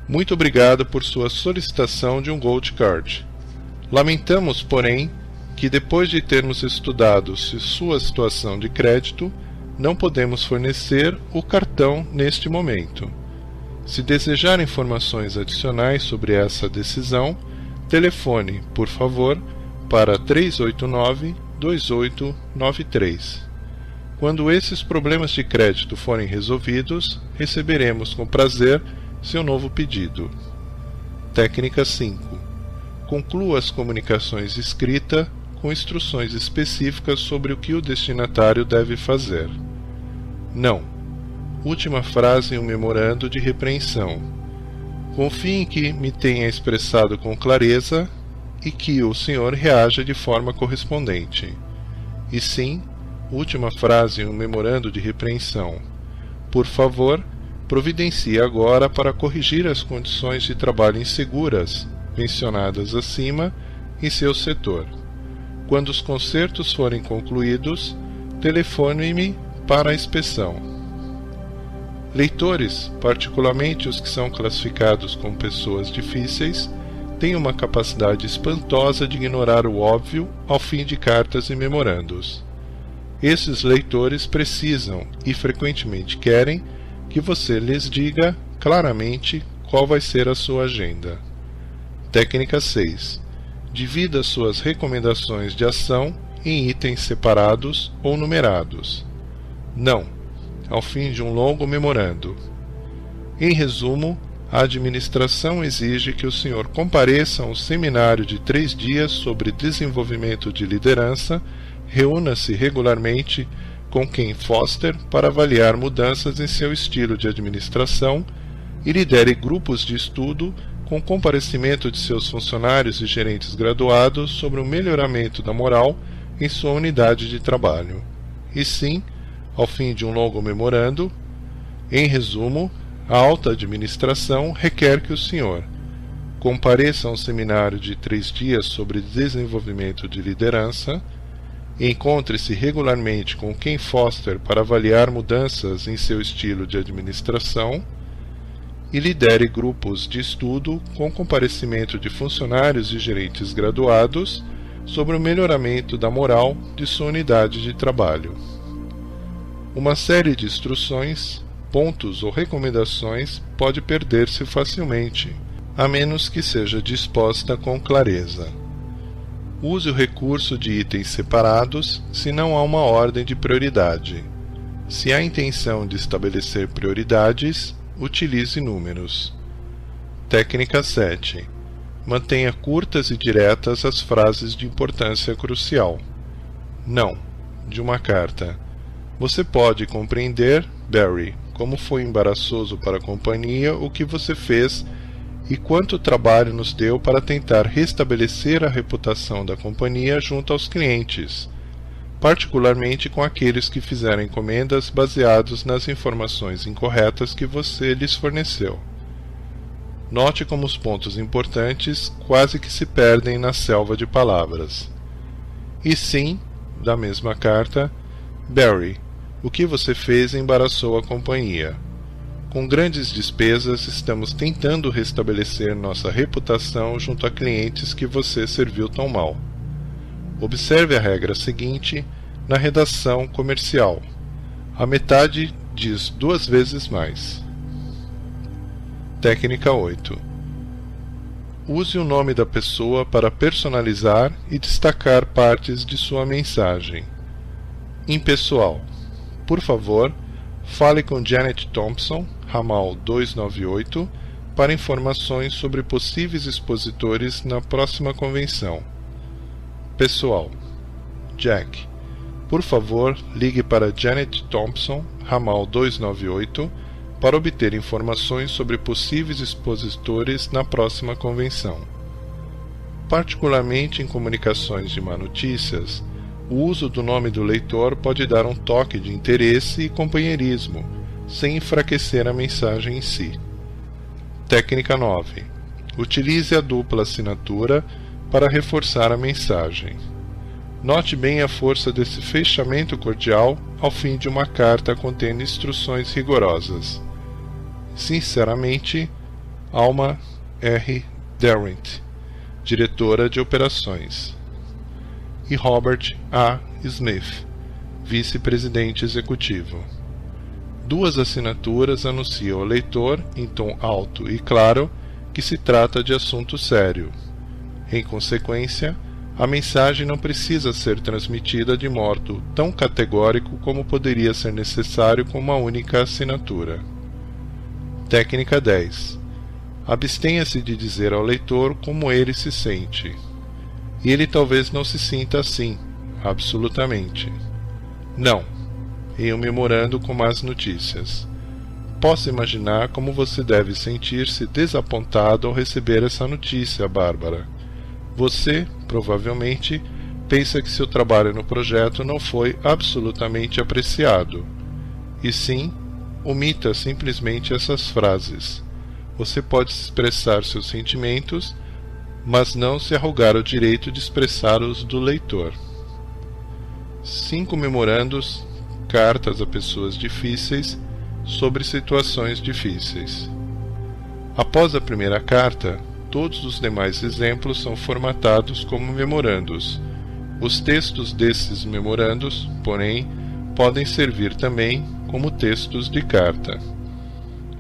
muito obrigado por sua solicitação de um Gold Card. Lamentamos, porém, que depois de termos estudado sua situação de crédito, não podemos fornecer o cartão neste momento. Se desejar informações adicionais sobre essa decisão, telefone, por favor, para 389-2893. Quando esses problemas de crédito forem resolvidos, receberemos com prazer seu novo pedido. Técnica 5. Conclua as comunicações escritas com instruções específicas sobre o que o destinatário deve fazer. Não. Última frase em um memorando de repreensão. Confie em que me tenha expressado com clareza e que o senhor reaja de forma correspondente. E sim, última frase em um memorando de repreensão. Por favor, providencie agora para corrigir as condições de trabalho inseguras mencionadas acima em seu setor. Quando os consertos forem concluídos, telefone-me para a inspeção. Leitores, particularmente os que são classificados como pessoas difíceis, têm uma capacidade espantosa de ignorar o óbvio ao fim de cartas e memorandos. Esses leitores precisam e frequentemente querem que você lhes diga claramente qual vai ser a sua agenda. Técnica 6. Divida suas recomendações de ação em itens separados ou numerados. Não, ao fim de um longo memorando. Em resumo, a administração exige que o senhor compareça a um seminário de 3 dias sobre desenvolvimento de liderança, reúna-se regularmente com Ken Foster para avaliar mudanças em seu estilo de administração e lidere grupos de estudo com comparecimento de seus funcionários e gerentes graduados sobre o melhoramento da moral em sua unidade de trabalho. e sim, ao fim de um longo memorando. Em resumo, a alta administração requer que o senhor compareça a um seminário de 3 dias sobre desenvolvimento de liderança, encontre-se regularmente com Ken Foster para avaliar mudanças em seu estilo de administração e lidere grupos de estudo com comparecimento de funcionários e gerentes graduados sobre o melhoramento da moral de sua unidade de trabalho. Uma série de instruções, pontos ou recomendações pode perder-se facilmente, a menos que seja disposta com clareza. Use o recurso de itens separados se não há uma ordem de prioridade. Se há intenção de estabelecer prioridades, utilize números. Técnica 7. Mantenha curtas e diretas as frases de importância crucial. Não, de uma carta. Você pode compreender, Barry, como foi embaraçoso para a companhia o que você fez e quanto trabalho nos deu para tentar restabelecer a reputação da companhia junto aos clientes, particularmente com aqueles que fizeram encomendas baseados nas informações incorretas que você lhes forneceu. Note como os pontos importantes quase que se perdem na selva de palavras. E sim, da mesma carta, Barry, o que você fez embaraçou a companhia. Com grandes despesas, estamos tentando restabelecer nossa reputação junto a clientes que você serviu tão mal. Observe a regra seguinte na redação comercial. A metade diz 2 vezes mais. Técnica 8. Use o nome da pessoa para personalizar e destacar partes de sua mensagem. Impessoal. Por favor, fale com Janet Thompson, ramal 298, para informações sobre possíveis expositores na próxima convenção. Pessoal. Jack. Por favor, ligue para Janet Thompson, ramal 298, para obter informações sobre possíveis expositores na próxima convenção. Particularmente em comunicações de má notícias, o uso do nome do leitor pode dar um toque de interesse e companheirismo, sem enfraquecer a mensagem em si. Técnica 9. Utilize a dupla assinatura para reforçar a mensagem. Note bem a força desse fechamento cordial ao fim de uma carta contendo instruções rigorosas. Sinceramente, Alma R. Derwent, diretora de operações, e Robert A. Smith, vice-presidente executivo. 2 assinaturas anunciam ao leitor, em tom alto e claro, que se trata de assunto sério. Em consequência, a mensagem não precisa ser transmitida de modo tão categórico como poderia ser necessário com uma única assinatura. Técnica 10. Abstenha-se de dizer ao leitor como ele se sente. E ele talvez não se sinta assim, absolutamente. Não, em um memorando com más notícias. Posso imaginar como você deve sentir-se desapontado ao receber essa notícia, Bárbara. Você, provavelmente, pensa que seu trabalho no projeto não foi absolutamente apreciado. E sim, omita simplesmente essas frases. Você pode expressar seus sentimentos, mas não se arrogar o direito de expressar os do leitor. 5 memorandos, cartas a pessoas difíceis, sobre situações difíceis. Após a primeira carta, todos os demais exemplos são formatados como memorandos. Os textos desses memorandos, porém, podem servir também como textos de carta.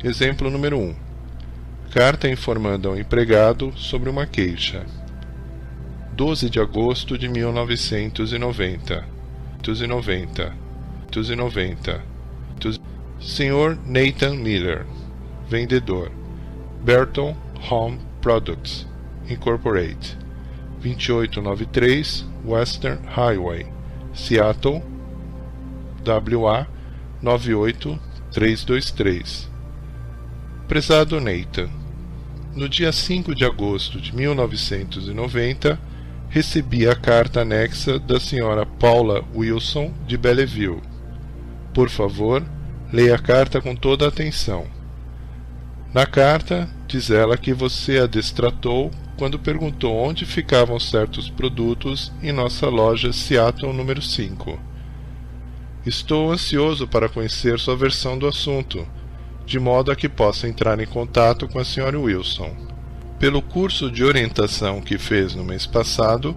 Exemplo número 1. Carta informando ao empregado sobre uma queixa. 12 de agosto de 1990. Sr. Nathan Miller, vendedor, Burton Home Products, Incorporate, 2893 Western Highway, Seattle, WA 98323. Prezado Nathan, no dia 5 de agosto de 1990, recebi a carta anexa da Sra. Paula Wilson de Belleville. Por favor, leia a carta com toda a atenção. Na carta, diz ela que você a destratou quando perguntou onde ficavam certos produtos em nossa loja Seattle número 5. Estou ansioso para conhecer sua versão do assunto, de modo a que possa entrar em contato com a Sra. Wilson. Pelo curso de orientação que fez no mês passado,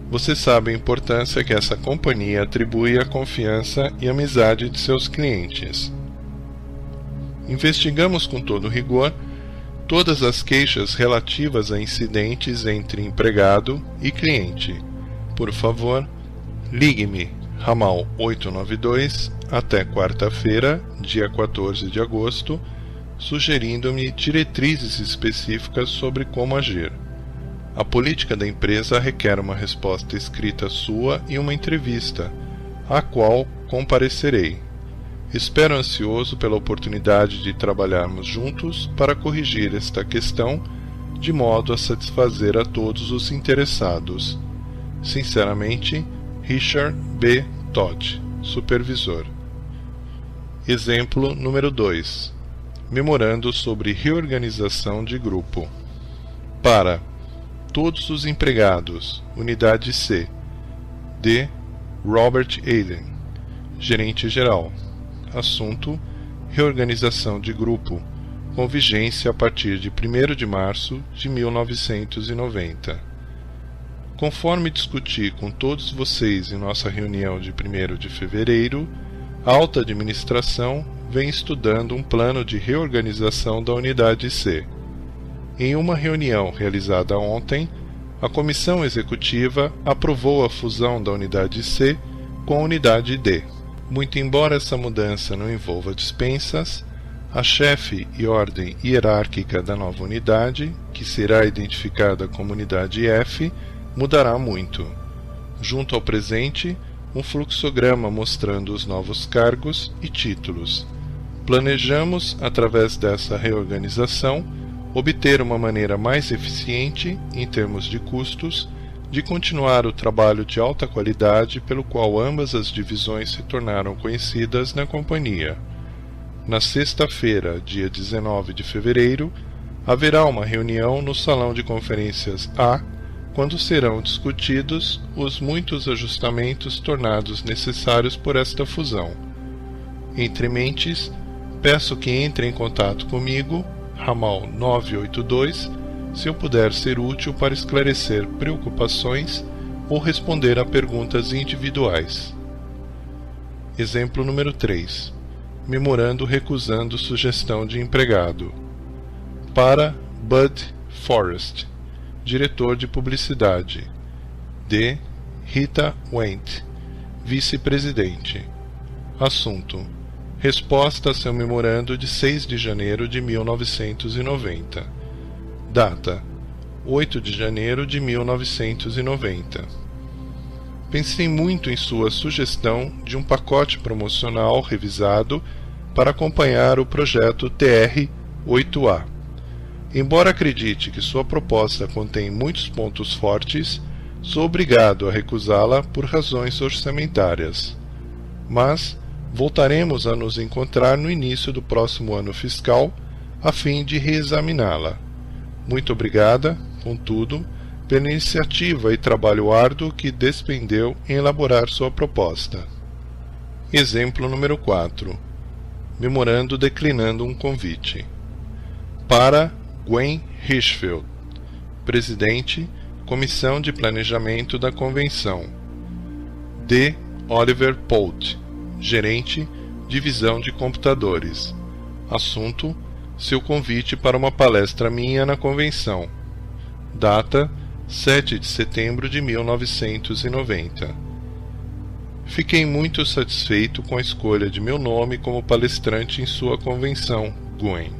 você sabe a importância que essa companhia atribui à confiança e amizade de seus clientes. Investigamos com todo rigor todas as queixas relativas a incidentes entre empregado e cliente. Por favor, ligue-me, ramal 892, até quarta-feira, dia 14 de agosto, sugerindo-me diretrizes específicas sobre como agir. A política da empresa requer uma resposta escrita sua e uma entrevista, à qual comparecerei. Espero ansioso pela oportunidade de trabalharmos juntos para corrigir esta questão, de modo a satisfazer a todos os interessados. Sinceramente, Richard B. Todd, Supervisor. Exemplo número 2. Memorando sobre reorganização de grupo. Para todos os empregados, Unidade C. D. Robert Allen, Gerente Geral. Assunto: reorganização de grupo, com vigência a partir de 1º de março de 1990. Conforme discuti com todos vocês em nossa reunião de 1º de fevereiro, a alta administração vem estudando um plano de reorganização da Unidade C. Em uma reunião realizada ontem, a Comissão Executiva aprovou a fusão da Unidade C com a Unidade D. Muito embora essa mudança não envolva dispensas, a chefe e ordem hierárquica da nova unidade, que será identificada como Unidade F, mudará muito. Junto ao presente, um fluxograma mostrando os novos cargos e títulos. Planejamos, através dessa reorganização, obter uma maneira mais eficiente, em termos de custos, de continuar o trabalho de alta qualidade pelo qual ambas as divisões se tornaram conhecidas na companhia. Na sexta-feira, dia 19 de fevereiro, haverá uma reunião no Salão de Conferências A, quando serão discutidos os muitos ajustamentos tornados necessários por esta fusão. Entre mentes, peço que entre em contato comigo, ramal 982, se eu puder ser útil para esclarecer preocupações ou responder a perguntas individuais. Exemplo número 3. Memorando recusando sugestão de empregado. Para Bud Forrest, Diretor de Publicidade. D. Rita Wendt, Vice-Presidente. Assunto: resposta a seu memorando de 6 de janeiro de 1990. Data: 8 de janeiro de 1990. Pensei muito em sua sugestão de um pacote promocional revisado para acompanhar o projeto TR-8A. Embora acredite que sua proposta contém muitos pontos fortes, sou obrigado a recusá-la por razões orçamentárias. Mas voltaremos a nos encontrar no início do próximo ano fiscal, a fim de reexaminá-la. Muito obrigada, contudo, pela iniciativa e trabalho árduo que despendeu em elaborar sua proposta. Exemplo número 4. Memorando declinando um convite. Para Gwen Hirschfeld, Presidente, Comissão de Planejamento da Convenção. D. Oliver Polt, Gerente, Divisão de Computadores. Assunto: seu convite para uma palestra minha na convenção. Data: 7 de setembro de 1990. Fiquei muito satisfeito com a escolha de meu nome como palestrante em sua convenção, Gwen.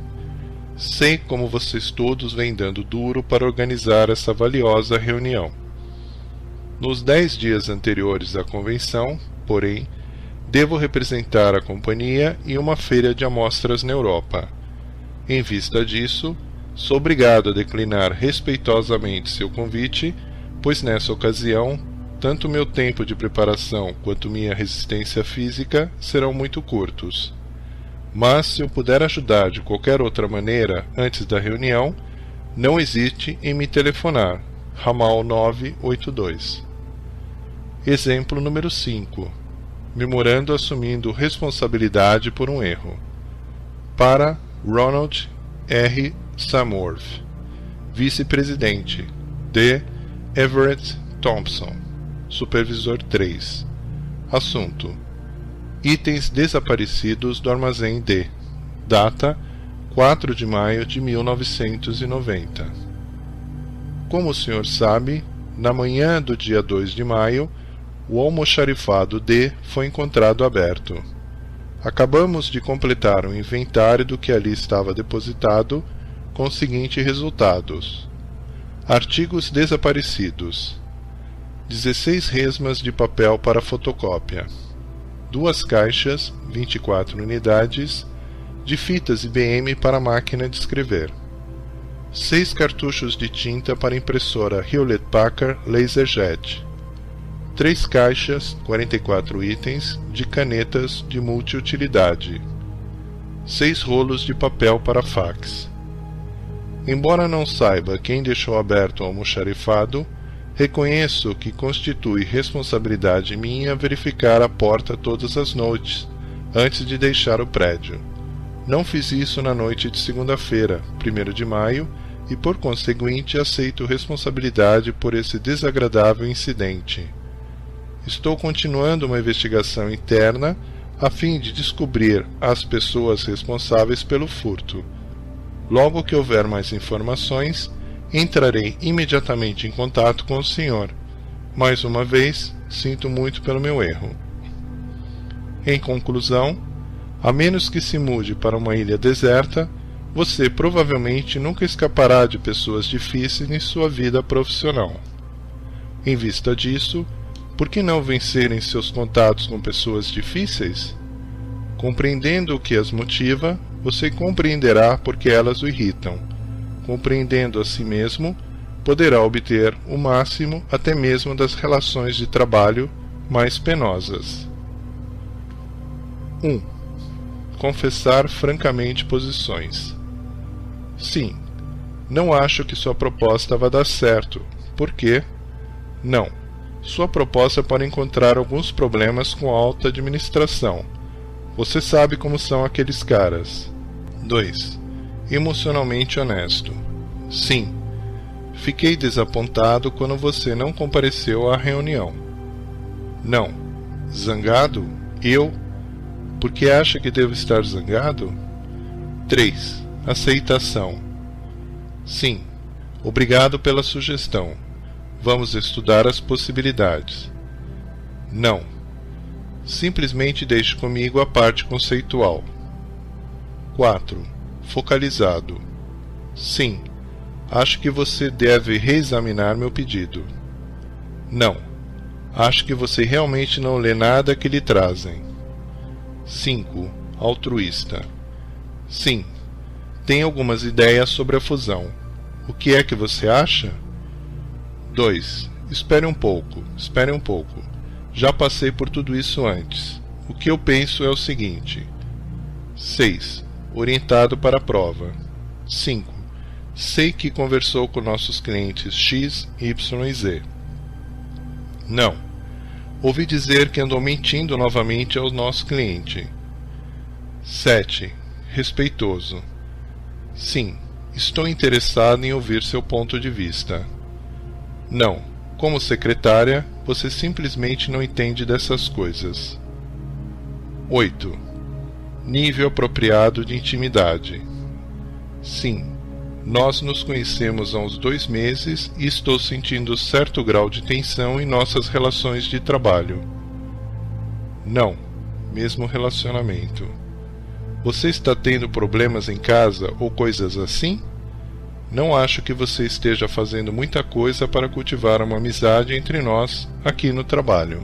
Sei como vocês todos vêm dando duro para organizar essa valiosa reunião. Nos 10 dias anteriores à convenção, porém, devo representar a companhia em uma feira de amostras na Europa. Em vista disso, sou obrigado a declinar respeitosamente seu convite, pois nessa ocasião, tanto meu tempo de preparação quanto minha resistência física serão muito curtos. Mas se eu puder ajudar de qualquer outra maneira antes da reunião, não hesite em me telefonar. Ramal 982. Exemplo número 5. Memorando assumindo responsabilidade por um erro. Para Ronald R. Samworth, vice-presidente, de Everett Thompson, supervisor 3. Assunto: itens desaparecidos do armazém D. Data: 4 de maio de 1990. Como o senhor sabe, na manhã do dia 2 de maio, o almoxarifado D foi encontrado aberto. Acabamos de completar o inventário do que ali estava depositado, com os seguintes resultados: artigos desaparecidos: 16 resmas de papel para fotocópia, 2 caixas, 24 unidades, de fitas IBM para máquina de escrever, 6 cartuchos de tinta para impressora Hewlett-Packard LaserJet, 3 caixas, 44 itens, de canetas de multiutilidade, 6 rolos de papel para fax. Embora não saiba quem deixou aberto o almoxarifado, reconheço que constitui responsabilidade minha verificar a porta todas as noites, antes de deixar o prédio. Não fiz isso na noite de segunda-feira, 1º de maio, e por conseguinte aceito responsabilidade por esse desagradável incidente. Estou continuando uma investigação interna a fim de descobrir as pessoas responsáveis pelo furto. Logo que houver mais informações, entrarei imediatamente em contato com o senhor. Mais uma vez, sinto muito pelo meu erro. Em conclusão, a menos que se mude para uma ilha deserta, você provavelmente nunca escapará de pessoas difíceis em sua vida profissional. Em vista disso, por que não vencer em seus contatos com pessoas difíceis? Compreendendo o que as motiva, você compreenderá por que elas o irritam. Compreendendo a si mesmo, poderá obter o máximo até mesmo das relações de trabalho mais penosas. 1. Confessar francamente posições. Sim, não acho que sua proposta vá dar certo. Por quê? Não. Sua proposta pode encontrar alguns problemas com a alta administração. Você sabe como são aqueles caras. 2. Emocionalmente honesto. Sim. Fiquei desapontado quando você não compareceu à reunião. Não. Zangado? Eu? Porque acha que devo estar zangado? 3. Aceitação. Sim. Obrigado pela sugestão. Vamos estudar as possibilidades. Não. Simplesmente deixe comigo a parte conceitual. 4. Focalizado. Sim. Acho que você deve reexaminar meu pedido. Não. Acho que você realmente não lê nada que lhe trazem. 5. Altruísta. Sim. Tenho algumas ideias sobre a fusão. O que é que você acha? 2. Espere um pouco. Já passei por tudo isso antes. O que eu penso é o seguinte. 6. Orientado para a prova. 5. Sei que conversou com nossos clientes X, Y e Z. Não. Ouvi dizer que andou mentindo novamente ao nosso cliente. 7. Respeitoso. Sim. Estou interessado em ouvir seu ponto de vista. Não. Como secretária, você simplesmente não entende dessas coisas. 8. Nível apropriado de intimidade. Sim. Nós nos conhecemos há uns 2 meses e estou sentindo certo grau de tensão em nossas relações de trabalho. Não. Mesmo relacionamento. Você está tendo problemas em casa ou coisas assim? Não acho que você esteja fazendo muita coisa para cultivar uma amizade entre nós aqui no trabalho.